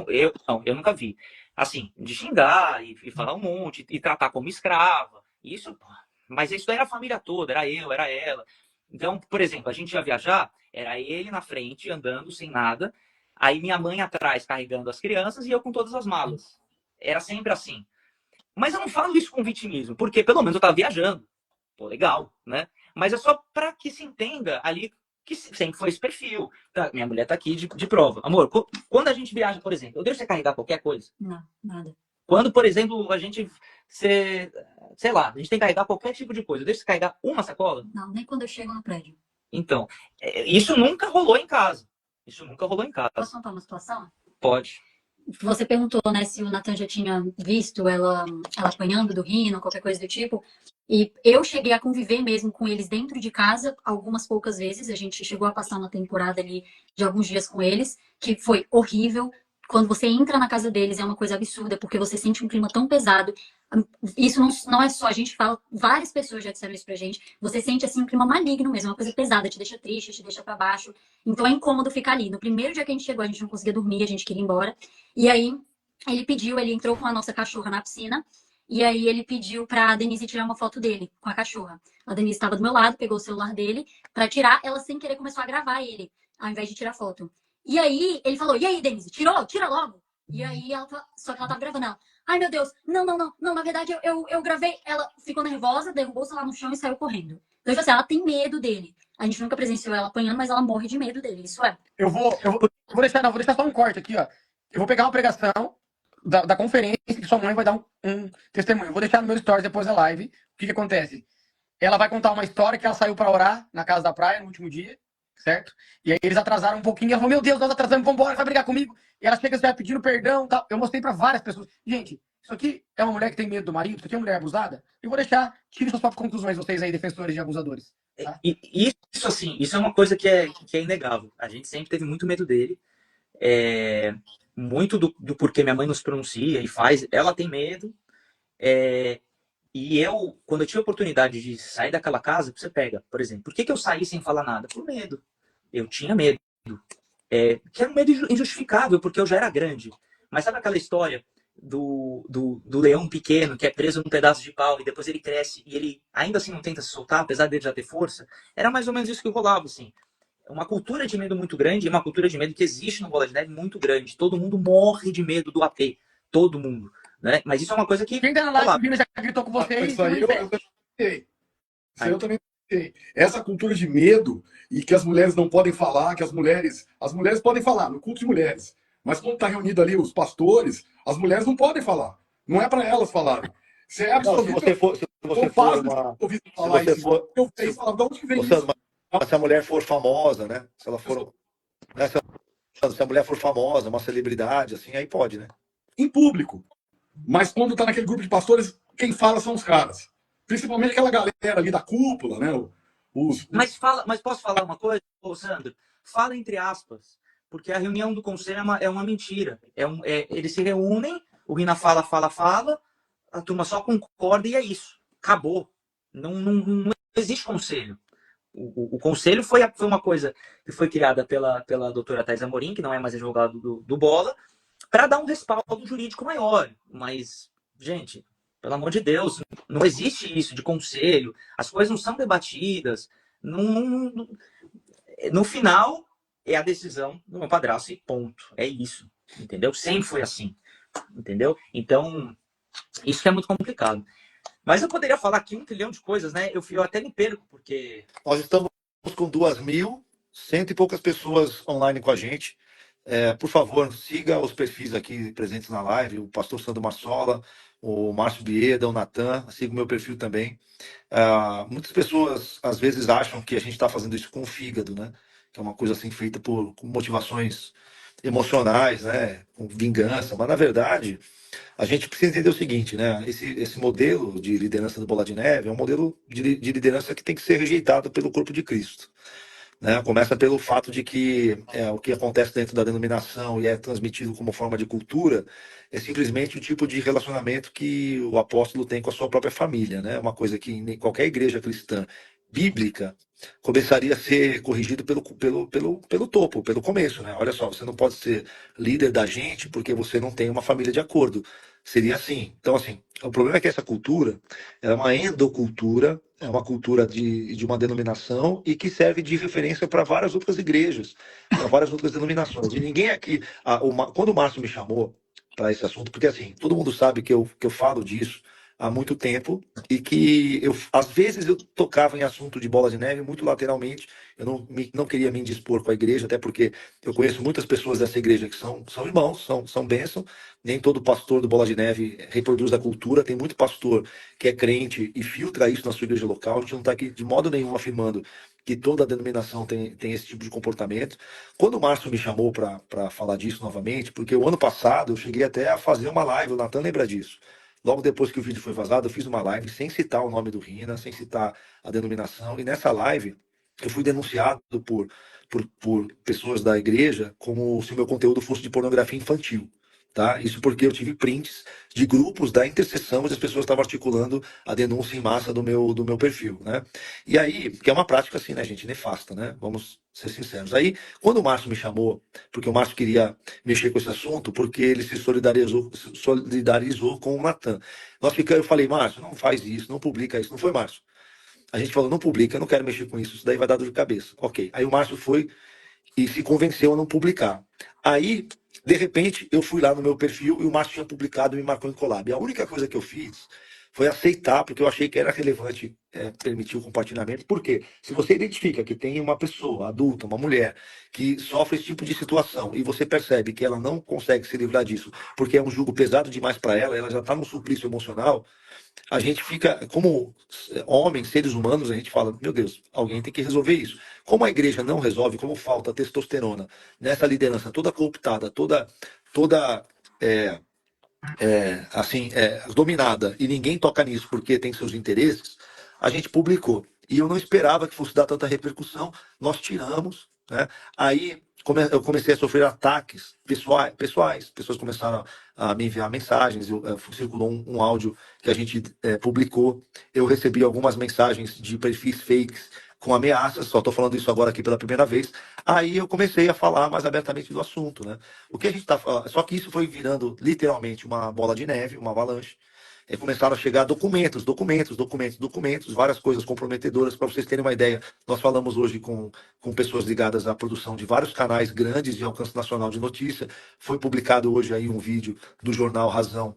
eu nunca vi. Assim, de xingar e falar um monte, e tratar como escrava. Mas isso daí era a família toda, era eu, era ela. Então, por exemplo, a gente ia viajar, era ele na frente, andando sem nada, aí minha mãe atrás carregando as crianças e eu com todas as malas. Era sempre assim. Mas eu não falo isso com vitimismo, porque pelo menos eu estava viajando. Pô, legal, né? Mas é só para que se entenda ali que sempre foi esse perfil. Tá, minha mulher tá aqui de prova. Amor, quando a gente viaja, por exemplo, eu deixo você carregar qualquer coisa? Não, nada. Quando, por exemplo, a gente, sei lá, a gente tem que carregar qualquer tipo de coisa, eu deixo você carregar uma sacola? Não, nem quando eu chego no prédio. Então, isso nunca rolou em casa. Posso contar uma situação? Pode. Você perguntou, né, se o Natan já tinha visto ela apanhando do Rino, qualquer coisa do tipo. E eu cheguei a conviver mesmo com eles dentro de casa algumas poucas vezes. A gente chegou a passar uma temporada ali de alguns dias com eles, que foi horrível. Quando você entra na casa deles é uma coisa absurda, porque você sente um clima tão pesado. Isso não é só, a gente fala, várias pessoas já disseram isso pra gente. Você sente assim um clima maligno mesmo, uma coisa pesada, te deixa triste, te deixa pra baixo. Então é incômodo ficar ali. No primeiro dia que a gente chegou, a gente não conseguia dormir, a gente queria ir embora. E aí ele entrou com a nossa cachorra na piscina. E aí ele pediu pra Denise tirar uma foto dele com a cachorra. A Denise estava do meu lado, pegou o celular dele pra tirar. Ela sem querer começou a gravar ele, ao invés de tirar foto. E aí ele falou: e aí, Denise, tirou? Tira logo. E aí só que ela tava gravando ela. Ai, meu Deus, não, na verdade eu gravei. Ela ficou nervosa, derrubou o celular no chão e saiu correndo. Então, assim, ela tem medo dele. A gente nunca presenciou ela apanhando, mas ela morre de medo dele, isso é. Eu vou deixar só um corte aqui, ó. Eu vou pegar uma pregação da conferência que sua mãe vai dar um testemunho. Eu vou deixar no meu stories depois da live. O que acontece? Ela vai contar uma história que ela saiu para orar na casa da praia no último dia, certo? E aí eles atrasaram um pouquinho. E ela falou: meu Deus, nós atrasamos, vambora, vai brigar comigo. E ela chega já pedindo perdão, tal. Eu mostrei para várias pessoas. Gente, isso aqui é uma mulher que tem medo do marido, isso aqui é uma mulher abusada. Eu vou deixar, tire suas próprias conclusões, vocês aí, defensores de abusadores. Tá? E isso, assim, isso é uma coisa que é inegável. A gente sempre teve muito medo dele. Muito do porquê minha mãe nos pronuncia e faz. Ela tem medo. E eu, quando eu tive a oportunidade de sair daquela casa, você pega, por exemplo, por que eu saí sem falar nada? Por medo. Eu tinha medo. Que era um medo injustificável, porque eu já era grande. Mas sabe aquela história do leão pequeno que é preso num pedaço de pau e depois ele cresce e ele ainda assim não tenta se soltar, apesar dele já ter força? Era mais ou menos isso que rolava, assim. Uma cultura de medo muito grande e uma cultura de medo que existe no Bola de Neve muito grande. Todo mundo morre de medo do AP. Todo mundo. Né? Mas isso é uma coisa que... Quem tá na live, o Vina já gritou com vocês. Isso aí eu manifeste. também sei. Isso aí eu também sei. Essa cultura de medo e que as mulheres não podem falar, que as mulheres podem falar no culto de mulheres, mas quando está reunido ali os pastores, as mulheres não podem falar. Não é para elas falarem. Você é Não, se absolutamente você for, se você for uma, ouvido se falar você isso. for, Eu fiz falar, de onde que vem você, isso? mas se a mulher for famosa, né? Se ela for, né, se a mulher for famosa, uma celebridade, assim, aí pode, né? Em público. Mas quando está naquele grupo de pastores, quem fala são os caras. Principalmente aquela galera ali da cúpula, né? Mas posso falar uma coisa, ô Sandro? Fala entre aspas, porque a reunião do conselho é uma mentira. Eles se reúnem, o Rina fala, a turma só concorda e é isso. Acabou. Não existe conselho. O conselho foi uma coisa que foi criada pela doutora Thais Amorim, que não é mais advogado do Bola, para dar um respaldo jurídico maior. Mas, gente, pelo amor de Deus, não existe isso de conselho. As coisas não são debatidas. No final, é a decisão do meu padrasto e ponto. É isso. Entendeu? Sempre foi assim. Entendeu? Então, isso que é muito complicado. Mas eu poderia falar aqui 1 trilhão de coisas, né? Eu até me perco, porque... Nós estamos com 2.100 e poucas pessoas online com a gente. Por favor, siga os perfis aqui presentes na live, o pastor Sandro Massola, o Márcio Bieda, o Natan, siga o meu perfil também. Muitas pessoas às vezes acham que a gente está fazendo isso com o fígado, né? Que é uma coisa assim feita com motivações emocionais, né? Com vingança, mas na verdade a gente precisa entender o seguinte, né? Esse modelo de liderança do Bola de Neve é um modelo de liderança que tem que ser rejeitado pelo corpo de Cristo, né? Começa pelo fato de que o que acontece dentro da denominação e é transmitido como forma de cultura é simplesmente o tipo de relacionamento que o apóstolo tem com a sua própria família, né? Uma coisa que em qualquer igreja cristã bíblica começaria a ser corrigido pelo topo, pelo começo, né? Olha só, você não pode ser líder da gente porque você não tem uma família de acordo. Seria assim. Então, assim, o problema é que essa cultura é uma endocultura, é uma cultura de uma denominação e que serve de referência para várias outras igrejas, para várias outras denominações. E ninguém aqui. Quando o Márcio me chamou para esse assunto, porque assim, todo mundo sabe que eu falo disso há muito tempo e que às vezes eu tocava em assunto de bola de neve muito lateralmente. Eu não queria me indispor com a igreja, até porque eu conheço muitas pessoas dessa igreja que são irmãos, são bênção. Nem todo pastor do Bola de Neve reproduz a cultura. Tem muito pastor que é crente e filtra isso na sua igreja local. A gente não está aqui de modo nenhum afirmando que toda a denominação tem esse tipo de comportamento. Quando o Márcio me chamou para falar disso novamente, porque o ano passado eu cheguei até a fazer uma live, o Natan lembra disso. Logo depois que o vídeo foi vazado, eu fiz uma live sem citar o nome do Rina, sem citar a denominação. E nessa live eu fui denunciado por pessoas da igreja como se o meu conteúdo fosse de pornografia infantil. Tá? Isso porque eu tive prints de grupos da intercessão onde as pessoas estavam articulando a denúncia em massa do meu perfil, né? E aí, que é uma prática assim, né, gente, nefasta, né? Vamos ser sinceros. Aí, quando o Márcio me chamou, porque o Márcio queria mexer com esse assunto, porque ele se solidarizou com o Natan. Eu falei, Márcio, não faz isso, não publica isso. Não foi, Márcio? A gente falou, não publica, eu não quero mexer com isso daí vai dar dor de cabeça. Ok. Aí o Márcio foi e se convenceu a não publicar. Aí, de repente, eu fui lá no meu perfil e o Márcio tinha publicado e me marcou em collab. E a única coisa que eu fiz foi aceitar, porque eu achei que era relevante permitir o compartilhamento. Por quê? Se você identifica que tem uma pessoa adulta, uma mulher, que sofre esse tipo de situação e você percebe que ela não consegue se livrar disso porque é um jugo pesado demais para ela, ela já está num suplício emocional, a gente fica, como homens, seres humanos, a gente fala, meu Deus, alguém tem que resolver isso. Como a igreja não resolve, como falta testosterona nessa liderança toda cooptada, toda é, assim, dominada, e ninguém toca nisso porque tem seus interesses, a gente publicou. E eu não esperava que fosse dar tanta repercussão, nós tiramos, né? Aí eu comecei a sofrer ataques pessoais. Pessoas começaram a me enviar mensagens, circulou um áudio que a gente publicou. Eu recebi algumas mensagens de perfis fakes com ameaças, só estou falando isso agora aqui pela primeira vez. Aí eu comecei a falar mais abertamente do assunto, né? O que a gente tá, só que isso foi virando literalmente uma bola de neve, uma avalanche. E começaram a chegar documentos, várias coisas comprometedoras. Para vocês terem uma ideia, nós falamos hoje com pessoas ligadas à produção de vários canais grandes de alcance nacional de notícia. Foi publicado hoje aí um vídeo do jornal Razão,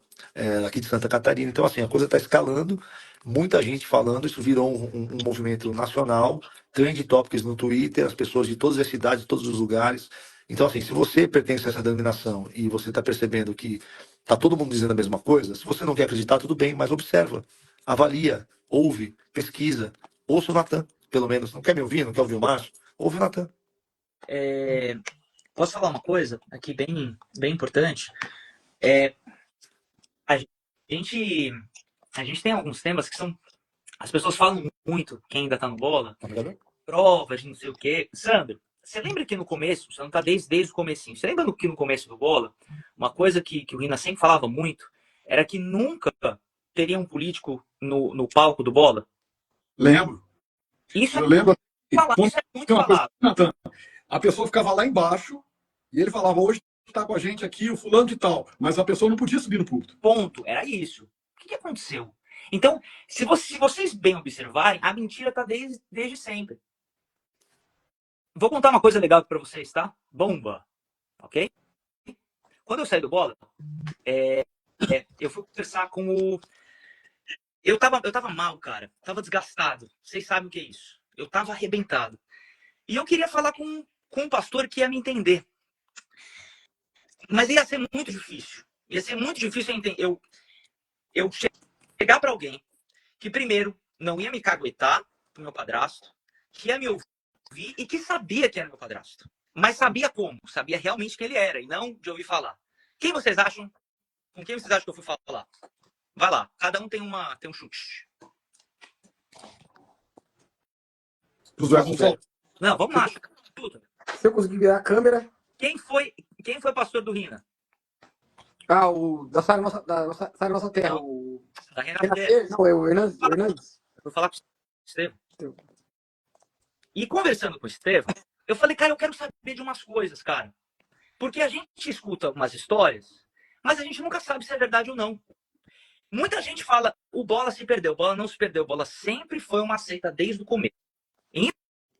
aqui de Santa Catarina. Então, assim, a coisa está escalando, muita gente falando, isso virou um movimento nacional, trend topics no Twitter, as pessoas de todas as cidades, de todos os lugares. Então, assim, se você pertence a essa denominação e você está percebendo que tá todo mundo dizendo a mesma coisa, se você não quer acreditar, tudo bem, mas observa, avalia, ouve, pesquisa, ouça o Natan, pelo menos. Não quer me ouvir, não quer ouvir o Márcio? Ouve o Natan. Posso falar uma coisa aqui bem importante? A gente tem alguns temas que são... As pessoas falam muito, quem ainda tá no bola, provas, não sei o quê. Sandro, você lembra que no começo, você não tá desde o comecinho, você lembra que no começo do bola, uma coisa que o Rina sempre falava muito, era que nunca teria um político no palco do bola? Lembro. Isso Eu lembro. isso é muito falado. Nathan, a pessoa ficava lá embaixo e ele falava, hoje está com a gente aqui o fulano de tal, mas a pessoa não podia subir no púlpito. Ponto. Era isso. O que aconteceu? Então, se vocês bem observarem, a mentira está desde sempre. Vou contar uma coisa legal para vocês, tá? Bomba. Ok? Quando eu saí do bola, eu fui conversar com o... Eu tava mal, cara. Tava desgastado. Vocês sabem o que é isso. Eu tava arrebentado. E eu queria falar com um pastor que ia me entender. Mas ia ser muito difícil. Ia ser muito difícil eu chegar para alguém que, primeiro, não ia me caguetar pro meu padrasto, que ia me ouvir e que sabia que era meu padrasto. Mas sabia como? Sabia realmente quem ele era e não de ouvir falar. Quem vocês acham? Com quem vocês acham que eu fui falar? Vai lá. Cada um tem um chute. Não, vamos lá. Se eu conseguir virar a câmera... Quem foi pastor do Rina? O da Sai Nossa Terra. Da Renascer. Não, é o Hernandes. Eu vou falar com o Estevão. E conversando com o Estevão, eu falei, cara, eu quero saber de umas coisas, cara. Porque a gente escuta umas histórias, mas a gente nunca sabe se é verdade ou não. Muita gente fala, o bola se perdeu, o bola não se perdeu, o bola sempre foi uma seita desde o começo.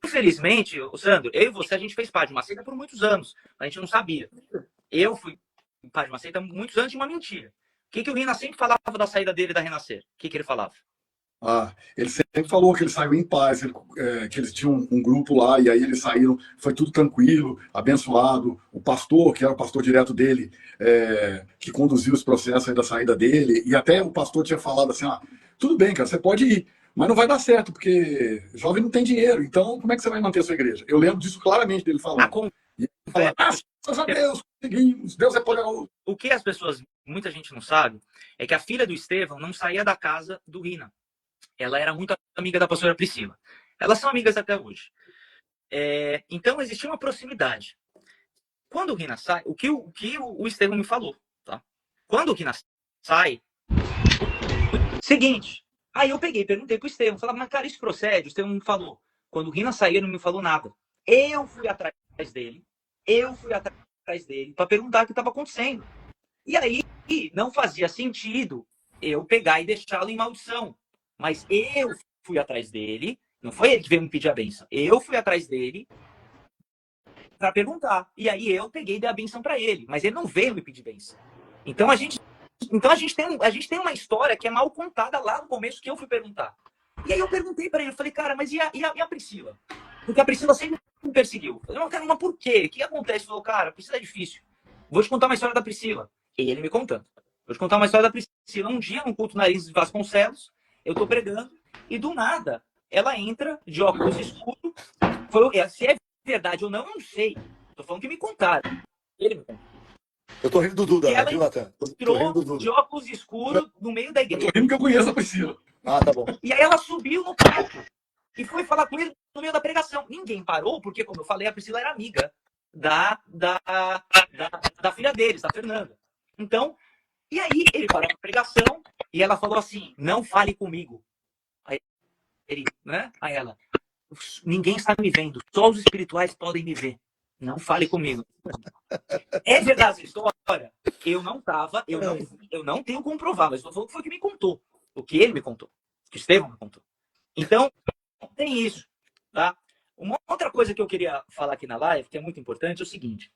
Infelizmente, Sandro, eu e você, a gente fez parte de uma seita por muitos anos, a gente não sabia. Eu fui parte de uma seita muitos anos de uma mentira. O que o Rina sempre falava da saída dele da Renascer? O que ele falava? Ele sempre falou que ele saiu em paz, que eles tinham um grupo lá e aí eles saíram, foi tudo tranquilo, abençoado. O pastor, que era o pastor direto dele, que conduziu os processos aí da saída dele, e até o pastor tinha falado assim, tudo bem, cara, você pode ir, mas não vai dar certo, porque jovem não tem dinheiro, então como é que você vai manter a sua igreja? Eu lembro disso claramente dele falando. Graças a Deus, conseguimos, Deus é poderoso. O que muita gente não sabe, é que a filha do Estevão não saía da casa do Rina. Ela era muito amiga da pastora Priscila. Elas são amigas até hoje. Então, existia uma proximidade. Quando o Rina sai, o que o Estevão me falou, tá? Quando o Rina sai, seguinte, aí eu perguntei pro Estevão, falava, mas cara, isso procede? O Estevão me falou. Quando o Rina saiu, ele não me falou nada. Eu fui atrás dele para perguntar o que estava acontecendo. E aí, não fazia sentido eu pegar e deixá-lo em maldição. Mas eu fui atrás dele, não foi ele que veio me pedir a benção. Eu fui atrás dele para perguntar. E aí eu peguei e dei a benção para ele. Mas ele não veio me pedir benção. Então a gente tem uma história que é mal contada lá no começo que eu fui perguntar. E aí eu perguntei para ele, eu falei, cara, mas e a Priscila? Porque a Priscila sempre me perseguiu. Eu falei, cara, mas por quê? O que acontece? Ele falou, cara, a Priscila é difícil. Vou te contar uma história da Priscila. E ele me contando. Vou te contar uma história da Priscila. Um dia, no culto Nariz de Vasconcelos, eu tô pregando e do nada ela entra de óculos escuros. Falou, se é verdade ou não, eu não sei. Tô falando que me contaram. Ele me contou. Eu tô rindo do Duda, ela viu, Natan? entrou de óculos escuros no meio da igreja. Eu tô rindo que eu conheço a Priscila. Tá bom. E aí ela subiu no palco e foi falar com ele no meio da pregação. Ninguém parou, porque, como eu falei, a Priscila era amiga da filha deles, da Fernanda. Então, e aí ele parou a pregação e ela falou assim, não fale comigo. Aí ele, né? Aí ela, ninguém está me vendo, só os espirituais podem me ver. Não fale comigo. É verdade essa história? Eu não tava, eu não tenho como provar, mas foi o que me contou. O que ele me contou. O que Estevão me contou. Então, tem isso, tá? Uma outra coisa que eu queria falar aqui na live, que é muito importante, é o seguinte.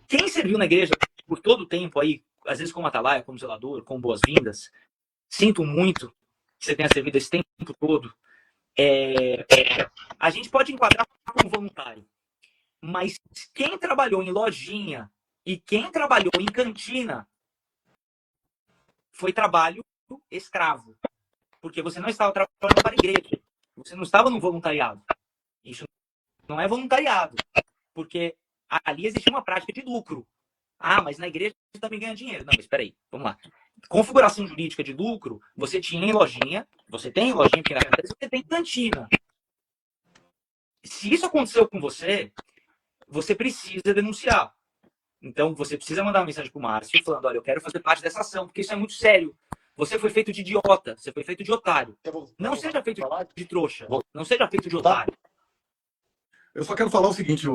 Quem serviu na igreja por todo o tempo aí, às vezes como atalaia, como zelador, como boas-vindas, sinto muito que você tenha servido esse tempo todo. A gente pode enquadrar como voluntário, mas quem trabalhou em lojinha e quem trabalhou em cantina foi trabalho escravo, porque você não estava trabalhando para a igreja, você não estava no voluntariado. Isso não é voluntariado, porque ali existia uma prática de lucro. Ah, mas na igreja você também ganha dinheiro. Não, mas espera aí, vamos lá. Configuração jurídica de lucro, você tinha em lojinha, você tem em lojinha, porque na verdade você tem cantina. Se isso aconteceu com você, você precisa denunciar. Então, você precisa mandar uma mensagem para o Márcio falando, olha, eu quero fazer parte dessa ação, porque isso é muito sério. Você foi feito de idiota, você foi feito de otário. Não seja feito de trouxa, não seja feito de otário. Eu só quero falar o seguinte,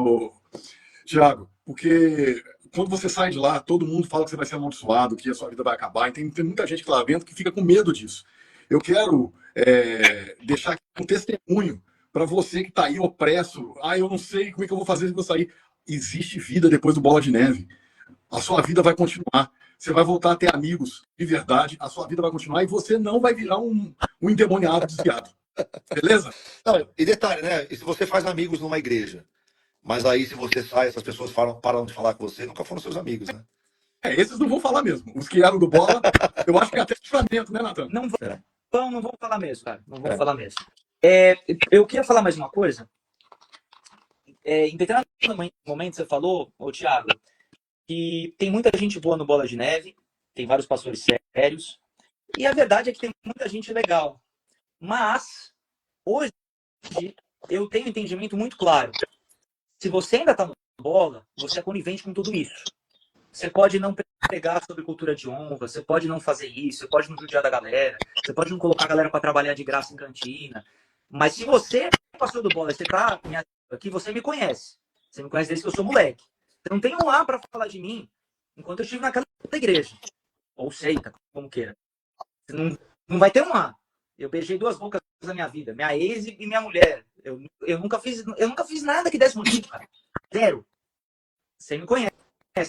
Thiago, porque quando você sai de lá, todo mundo fala que você vai ser amaldiçoado, que a sua vida vai acabar, e tem muita gente que lá dentro que fica com medo disso. Eu quero deixar aqui um testemunho para você que está aí opresso. Ah, eu não sei como é que eu vou fazer se eu sair. Existe vida depois do Bola de Neve. A sua vida vai continuar. Você vai voltar a ter amigos de verdade, a sua vida vai continuar e você não vai virar um endemoniado desviado. Beleza? Não, e detalhe, né? E se você faz amigos numa igreja, mas aí se você sai, essas pessoas param de falar com você, nunca foram seus amigos, né? Esses não vão falar mesmo. Os que eram do Bola, eu acho que é até livramento, né, Natan? Não vão falar mesmo, cara. Não vão falar mesmo. Eu queria falar mais uma coisa. Em determinado momento você falou, Thiago, que tem muita gente boa no Bola de Neve, tem vários pastores sérios, e a verdade é que tem muita gente legal. Mas, hoje, eu tenho um entendimento muito claro. Se você ainda está no Bola, você é conivente com tudo isso. Você pode não pregar sobre cultura de honra, você pode não fazer isso, você pode não judiar da galera, você pode não colocar a galera para trabalhar de graça em cantina. Mas se você é pastor do Bola, você está aqui, você me conhece. Você me conhece desde que eu sou moleque. Você não tem um A para falar de mim enquanto eu estive naquela igreja. Ou seita, como queira. Você não vai ter um A. Eu beijei 2 bocas na minha vida. Minha ex e minha mulher. Eu nunca fiz nada que desse motivo, cara. Zero. Você me conhece.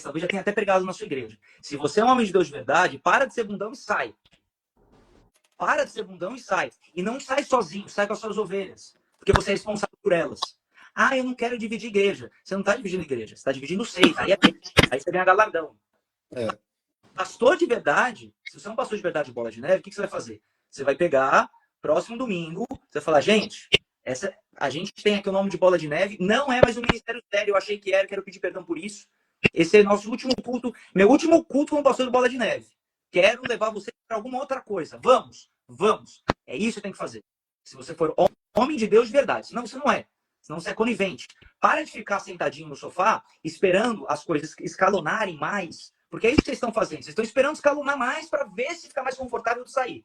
Talvez já tenha até pregado na sua igreja. Se você é um homem de Deus de verdade, para de ser bundão e sai. Para de ser bundão e sai. E não sai sozinho, sai com as suas ovelhas. Porque você é responsável por elas. Ah, eu não quero dividir igreja. Você não está dividindo igreja, você está dividindo seita. Aí você ganha galardão. Pastor de verdade, se você é um pastor de verdade de Bola de Neve, o que você vai fazer? Você vai pegar, próximo domingo, você vai falar, gente, a gente tem aqui o nome de Bola de Neve, não é mais um ministério sério, eu achei que era, quero pedir perdão por isso. Esse é nosso último culto, meu último culto como pastor de Bola de Neve. Quero levar você para alguma outra coisa. Vamos. É isso que tem que fazer. Se você for homem de Deus de verdade, senão você não é. Senão você é conivente. Para de ficar sentadinho no sofá, esperando as coisas escalonarem mais. Porque é isso que vocês estão fazendo. Vocês estão esperando escalonar mais para ver se fica mais confortável de sair.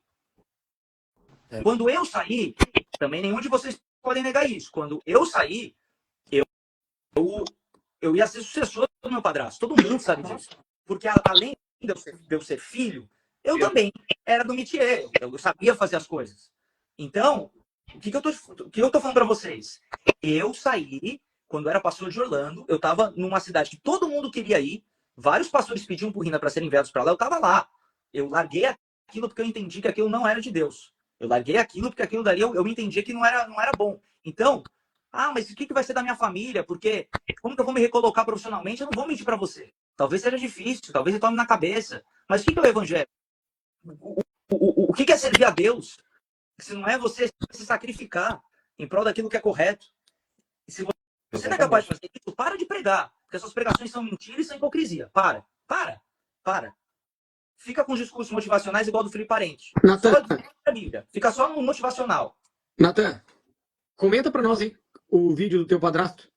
Quando eu saí, também nenhum de vocês podem negar isso. Quando eu saí, eu ia ser sucessor do meu padrasto. Todo mundo sabe disso. Porque além de eu ser filho, eu também era do métier. Eu sabia fazer as coisas. Então, o que eu tô falando para vocês? Eu saí, quando eu era pastor de Orlando, eu estava numa cidade que todo mundo queria ir, vários pastores pediam por Rina para serem enviados para lá, eu estava lá. Eu larguei aquilo porque eu entendi que aquilo não era de Deus. Eu larguei aquilo porque aquilo dali eu entendi que não era bom. Então, mas o que vai ser da minha família? Porque como que eu vou me recolocar profissionalmente? Eu não vou mentir para você. Talvez seja difícil, talvez você tome na cabeça. Mas o que é o evangelho? O que é servir a Deus? Se não é você se sacrificar em prol daquilo que é correto. E se você não é capaz de fazer isso, para de pregar. Porque as suas pregações são mentira e são hipocrisia. Para. Fica com os discursos motivacionais igual do Felipe Parente. Natan, Só a Bíblia. Fica só no motivacional. Natan, comenta pra nós, hein, o vídeo do teu padrasto.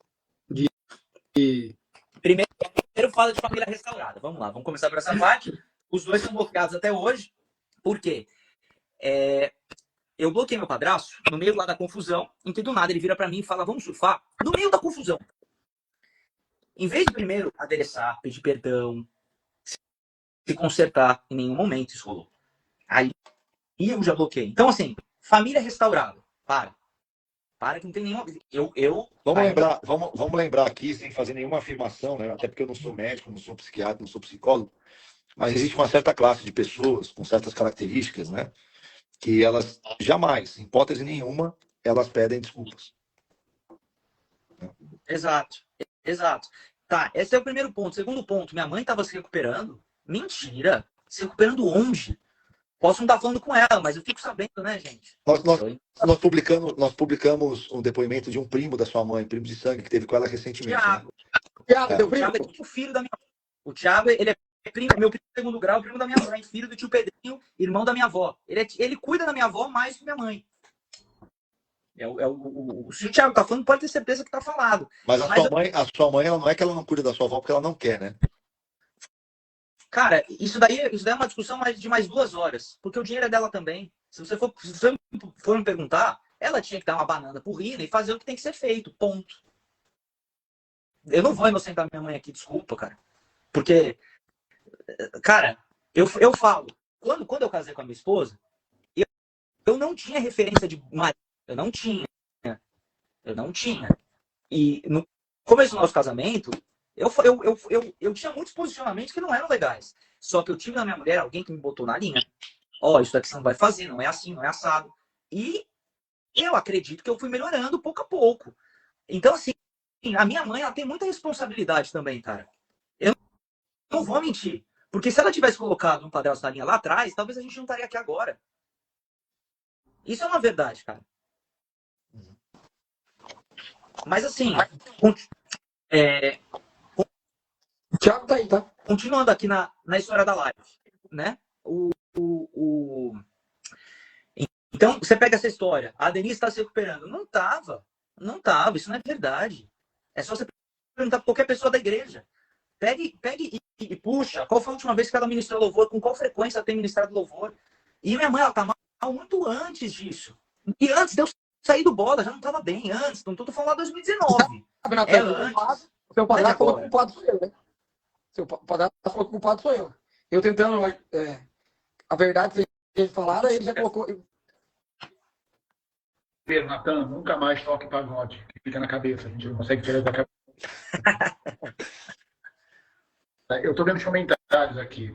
Primeiro fala de família restaurada. Vamos lá, vamos começar por essa parte. Os dois são bloqueados até hoje. Por quê? Eu bloqueei meu padrasto no meio lá da confusão, em que do nada ele vira pra mim e fala, vamos surfar? No meio da confusão. Em vez de primeiro adereçar, pedir perdão, se consertar, em nenhum momento isso rolou. Aí eu já bloqueei. Então, assim, família restaurada. Para que não tem nenhuma. Vamos lembrar aqui, sem fazer nenhuma afirmação, né? Até porque eu não sou médico, não sou psiquiatra, não sou psicólogo, mas existe uma certa classe de pessoas com certas características, né? Que elas jamais, em hipótese nenhuma, elas pedem desculpas. Exato. Tá, esse é o primeiro ponto. Segundo ponto, minha mãe estava se recuperando. Mentira. Se recuperando onde? Posso não estar falando com ela, mas eu fico sabendo, né, gente? Nós publicamos um depoimento de um primo da sua mãe, primo de sangue, que teve com ela recentemente. Thiago. Né? Teu O primo? Thiago é tipo filho da minha mãe. O Thiago, ele é meu primo de segundo grau, primo da minha mãe, filho do tio Pedrinho, irmão da minha avó. Ele cuida da minha avó mais que minha mãe. Se o Thiago tá falando, pode ter certeza que tá falado. Mas a sua mãe, ela não é que ela não cuida da sua avó porque ela não quer, né? Cara, isso daí é uma discussão de mais 2 horas. Porque o dinheiro é dela também. Se você for me perguntar, ela tinha que dar uma banana pro Rina e fazer o que tem que ser feito. Ponto. Eu não vou inocentar minha mãe aqui, desculpa, cara. Porque, cara, eu falo, quando eu casei com a minha esposa, eu não tinha referência de marido. Eu não tinha. E no começo do nosso casamento, eu tinha muitos posicionamentos que não eram legais. Só que eu tive na minha mulher alguém que me botou na linha. Isso daqui você não vai fazer, não é assim, não é assado. E eu acredito que eu fui melhorando pouco a pouco. Então, assim, a minha mãe, ela tem muita responsabilidade também, cara. Eu não vou mentir. Porque se ela tivesse colocado um padrasto na linha lá atrás, talvez a gente não estaria aqui agora. Isso é uma verdade, cara. Mas assim, O Thiago tá aí, tá? continuando aqui na história da live, né? Então, você pega essa história, a Denise está se recuperando. Não tava, isso não é verdade. É só você perguntar para qualquer pessoa da igreja. Pegue e puxa, qual foi a última vez que ela ministrou louvor? Com qual frequência ela tem ministrado louvor? E minha mãe, ela tá mal muito antes disso. E antes de eu sair do bola, já não tava bem. Antes, não tô falando lá 2019. Antes. Seu padrasto falou que o culpado sou eu, né? Seu padrasto falou que o culpado sou eu. Eu tentando a verdade ser falada, ele já colocou. Natan, nunca mais toque pagode, que fica na cabeça, a gente não consegue tirar da cabeça. Eu estou vendo os comentários aqui.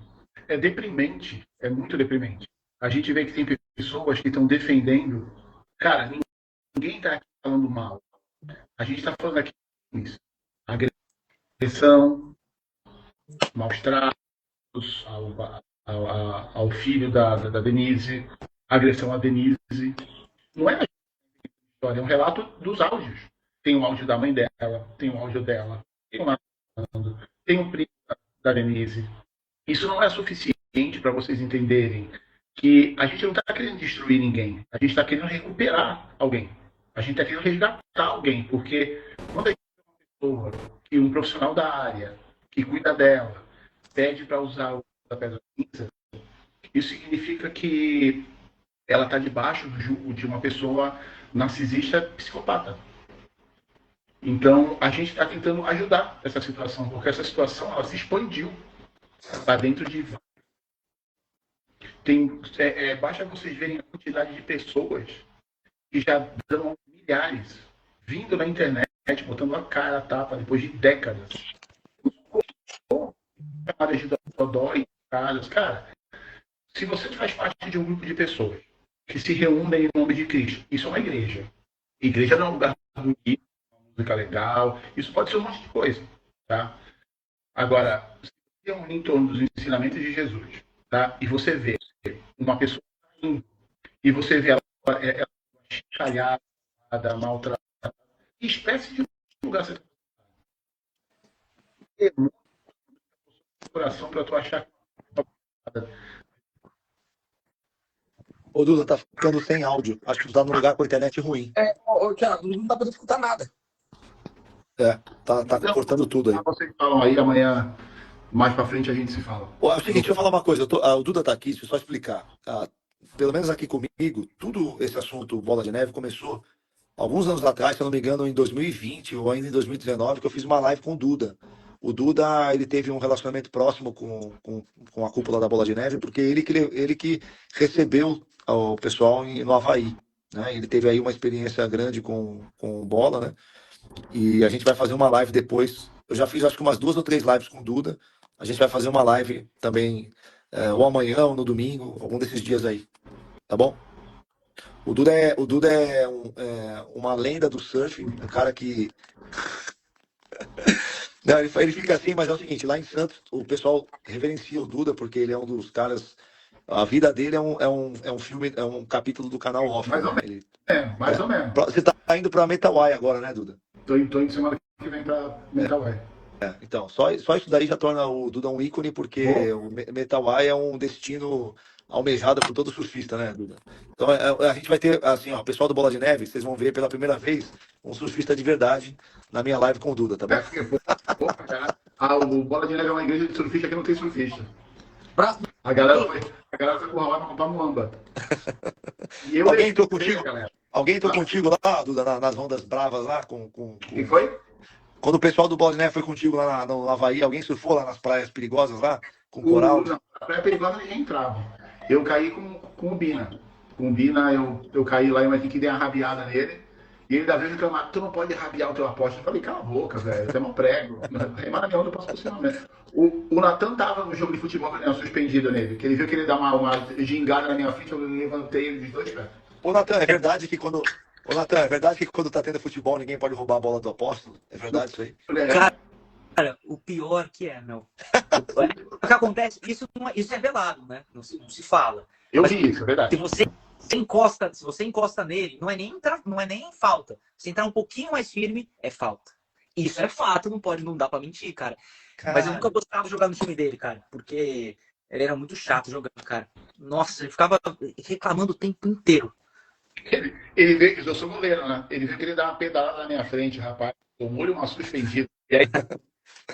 É deprimente, é muito deprimente. A gente vê que tem pessoas que estão defendendo. Cara, ninguém está aqui falando mal. A gente está falando aqui isso. Agressão, maus tratos ao filho da Denise, agressão à Denise. Não é a história, é um relato dos áudios. Tem o áudio da mãe dela, tem o áudio dela, tem o primo da Denise. Isso não é suficiente para vocês entenderem que a gente não está querendo destruir ninguém. A gente está querendo recuperar alguém. A gente está querendo resgatar alguém. Porque quando a gente tem uma pessoa, que um profissional da área, que cuida dela, pede para usar a pedra cinza, isso significa que ela está debaixo do jugo de uma pessoa narcisista psicopata. Então, a gente está tentando ajudar essa situação, porque essa situação ela se expandiu para dentro de... basta vocês verem a quantidade de pessoas que já dão milhares, vindo na internet, botando a cara a tapa, depois de décadas. Chamadas de dodói, casos. Cara, se você faz parte de um grupo de pessoas que se reúnem em nome de Cristo, isso é uma igreja. Igreja não é um lugar bonito, uma música legal, isso pode ser um monte de coisa, tá? Agora, se você reúne em torno dos ensinamentos de Jesus, tá? E você vê uma pessoa saindo, e você vê ela chicalhada, maltratada, que espécie de lugar você está? É muito coração para tu achar. Ô, Duda, tá ficando sem áudio. Acho que tu tá num lugar com a internet ruim. Thiago, não dá pra escutar nada. Tá Então, cortando tudo aí. vocês falam aí, amanhã, mais pra frente, a gente se fala. Pô, é o seguinte, deixa eu falar uma coisa. O Duda tá aqui, deixa eu só explicar. Pelo menos aqui comigo, tudo esse assunto Bola de Neve começou alguns anos atrás, se eu não me engano, em 2020 ou ainda em 2019, que eu fiz uma live com o Duda. O Duda, ele teve um relacionamento próximo com a cúpula da Bola de Neve, porque ele que recebeu o pessoal no Havaí, né? Ele teve aí uma experiência grande com bola, né? E a gente vai fazer uma live depois. Eu já fiz acho que umas 2 ou 3 lives com o Duda. A gente vai fazer uma live também, ou amanhã ou no domingo, algum desses dias aí, tá bom? O Duda é uma lenda do surf, um cara que. Não, ele fica assim, mas é o seguinte: lá em Santos, o pessoal reverencia o Duda, porque ele é um dos caras. A vida dele é um filme, é um capítulo do canal Off. Mais ou Né? menos. Mais ou menos. Você tá indo pra Metawai agora, né, Duda? Tô indo semana que vem pra Metawai. Então, só isso daí já torna o Duda um ícone, porque o Metawai é um destino almejado por todo surfista, né, Duda? Então, a gente vai ter, assim, ó, o pessoal do Bola de Neve, vocês vão ver pela primeira vez um surfista de verdade na minha live com o Duda, tá bom? O Bola de Neve é uma igreja de surfista que não tem surfista. Braço. A galera foi pro Hawaii pra comprar muamba. E eu Alguém entrou contigo? galera. Alguém entrou contigo lá, Duda, nas ondas bravas lá? E foi? Quando o pessoal do Bola de Neve foi contigo lá no Havaí, alguém surfou lá nas praias perigosas lá? Com coral? Não, a praia perigosa ninguém entrava. Eu caí com o Bina. Com o Bina, eu caí lá e eu que dei uma rabiada nele. E ele da vez reclamava, tu não pode rabiar o teu apóstolo. Eu falei, cala a boca, velho, você é um prego. Remar na minha onda, eu posso posicionamento. O Natan tava no jogo de futebol que eu suspendido nele, que ele viu que ele dá uma gingada na minha frente, eu levantei ele de 2 pés. Ô, Natan, é verdade que quando. Ô, Natan, é verdade que quando tá tendo futebol ninguém pode roubar a bola do apóstolo? É verdade isso aí? Cara, o pior que é, meu. O que acontece, isso é velado, né? Não se fala. Eu vi isso, é verdade. Se você encosta nele, não é nem falta. Se entrar um pouquinho mais firme, é falta. Isso é fato, não dá pra mentir, cara. Mas eu nunca gostava de jogar no time dele, cara, porque ele era muito chato jogando, cara. Nossa, ele ficava reclamando o tempo inteiro. Ele vê que eu sou goleiro, né? Ele viu que ele dá uma pedalada na minha frente, rapaz. Tomou-lhe uma suspendida. E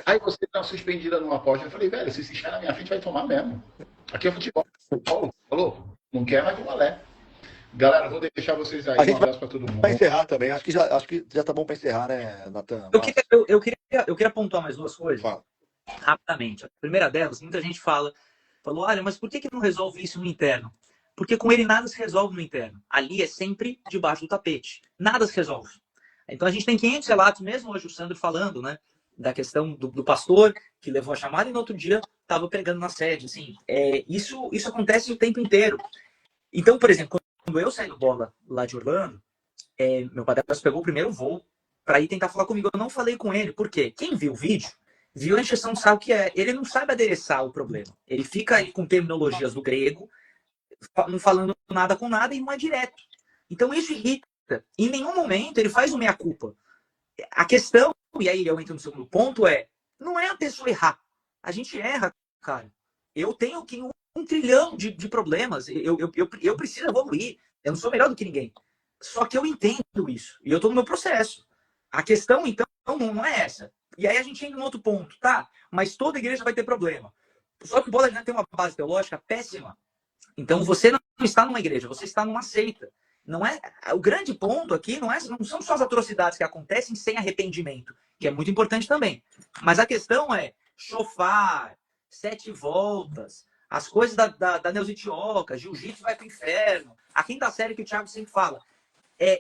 aí você dá uma suspendida numa aposta. Eu falei, velho, se encher na minha frente, vai tomar mesmo. Aqui é futebol. Falou? Não quer mais que valé. Galera, vou deixar vocês aí. Um abraço pra todo mundo. Vai encerrar também. Acho que já tá bom pra encerrar, né, Natan? Eu queria pontuar mais 2 coisas. Fala. Rapidamente. A primeira delas, muita gente falou, olha, mas por que não resolve isso no interno? Porque com ele nada se resolve no interno. Ali é sempre debaixo do tapete. Nada se resolve. Então a gente tem 500 relatos, mesmo hoje o Sandro falando, né, da questão do pastor que levou a chamada e no outro dia estava pregando na sede. Assim, isso acontece o tempo inteiro. Então, por exemplo, quando eu saí do Bola lá de Orlando, meu padrasto pegou o primeiro voo para ir tentar falar comigo. Eu não falei com ele, por quê? Quem viu o vídeo viu a encheção de saco que é. Ele não sabe adereçar o problema. Ele fica aí com terminologias do grego, não falando nada com nada e não é direto. Então isso irrita. Em nenhum momento ele faz o meia-culpa. A questão, e aí eu entro no segundo ponto, não é a pessoa errar. A gente erra, cara. Eu tenho um trilhão de problemas. Eu preciso evoluir. Eu não sou melhor do que ninguém. Só que eu entendo isso. E eu estou no meu processo. A questão, então, não é essa. E aí a gente entra no outro ponto, tá? Mas toda igreja vai ter problema. Só que o Bola de Neve tem uma base teológica péssima. Então você não está numa igreja, você está numa seita. Não é, o grande ponto aqui não são só as atrocidades que acontecem sem arrependimento, que é muito importante também. Mas a questão é chofar, 7 voltas, as coisas da Neusitioca, jiu-jitsu vai pro inferno, a 5ª série que o Thiago sempre fala.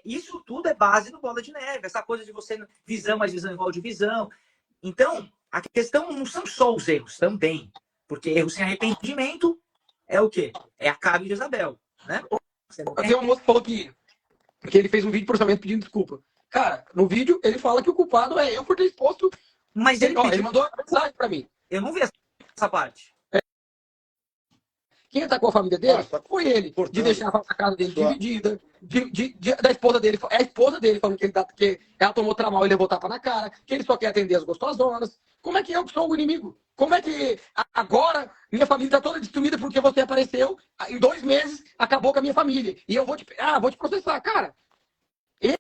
Isso tudo é base do Bola de Neve, essa coisa de você visão mais visão igual de visão. Então, a questão não são só os erros também, porque erro sem arrependimento é o quê? É a Acabe de Jezabel, né? Tem um moço que falou que ele fez um vídeo por orçamento pedindo desculpa. Cara, no vídeo ele fala que o culpado é eu por ter exposto. Mas ele mandou uma mensagem pra mim. Eu não vi essa parte. Quem atacou a família dele foi ele. De deixar a casa dele dividida. Da esposa dele. É a esposa dele falando que ela tomou tramal e levou tapa na cara. Que ele só quer atender as gostosonas. Como é que eu sou o inimigo? Como é que agora minha família está toda destruída porque você apareceu? Em 2 meses acabou com a minha família. E eu vou te processar. Cara, ele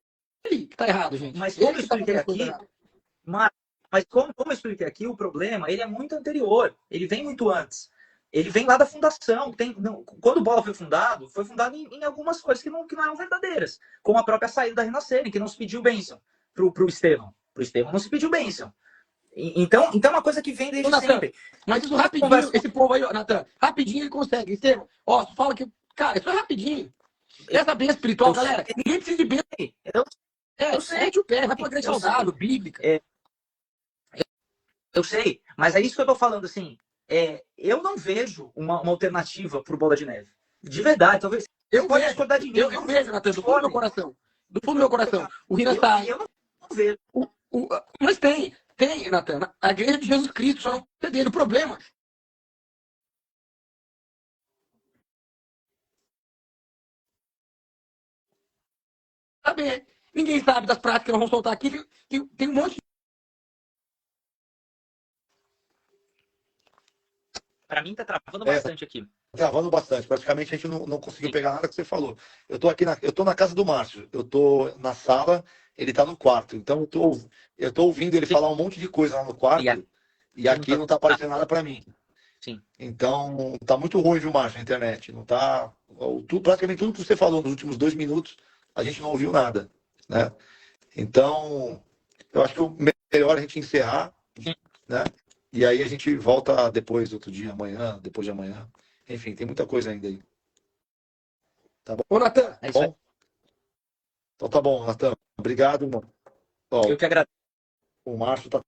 que tá errado, gente. Mas como eu expliquei aqui, Mas como eu expliquei aqui, o problema ele é muito anterior. Ele vem muito antes. Ele vem lá da fundação. Quando o Bola foi fundado em algumas coisas que não eram verdadeiras. Como a própria saída da Renascença, que não se pediu bênção pro Estevão. Pro Estevão não se pediu bênção. Então é uma coisa que vem desde Ô, Natan, sempre. mas isso rapidinho, esse povo aí, ó, Natan, rapidinho ele consegue. Estevão, ó, tu fala que, cara, isso é rapidinho. Essa bênção espiritual, galera, ninguém precisa de bênção. Eu sei. Mete o pé, vai pra igreja saudável, bíblica. Eu sei, mas é isso que eu tô falando, assim. Eu não vejo uma alternativa pro Bola de Neve. De verdade, talvez. Eu Pode vejo, discordar de mim. eu vejo, Natan, do fundo do meu coração. Do fundo do meu coração. O Rina sai. Eu não vejo. Mas tem, Natan. A igreja de Jesus Cristo só não é dele. O problema. Saber. Ninguém sabe das práticas que nós vamos soltar aqui. Tem um monte de. Pra mim tá travando bastante aqui. Travando bastante. Praticamente a gente não conseguiu pegar nada que você falou. Eu tô na casa do Márcio. Eu tô na sala, ele tá no quarto. Então eu tô ouvindo ele falar um monte de coisa lá no quarto. E aqui não tá aparecendo nada para mim. Sim. Então tá muito ruim, viu, Márcio, a internet. Não tá. Praticamente tudo que você falou nos últimos 2 minutos, a gente não ouviu nada, né? Então, eu acho que o melhor é a gente encerrar, né? E aí a gente volta depois, outro dia, amanhã, depois de amanhã. Enfim, tem muita coisa ainda aí. Tá bom? Ô, Natan. É isso aí. Bom? Então tá bom, Natan. Obrigado, irmão. Ó, Eu que agradeço. o Márcio tá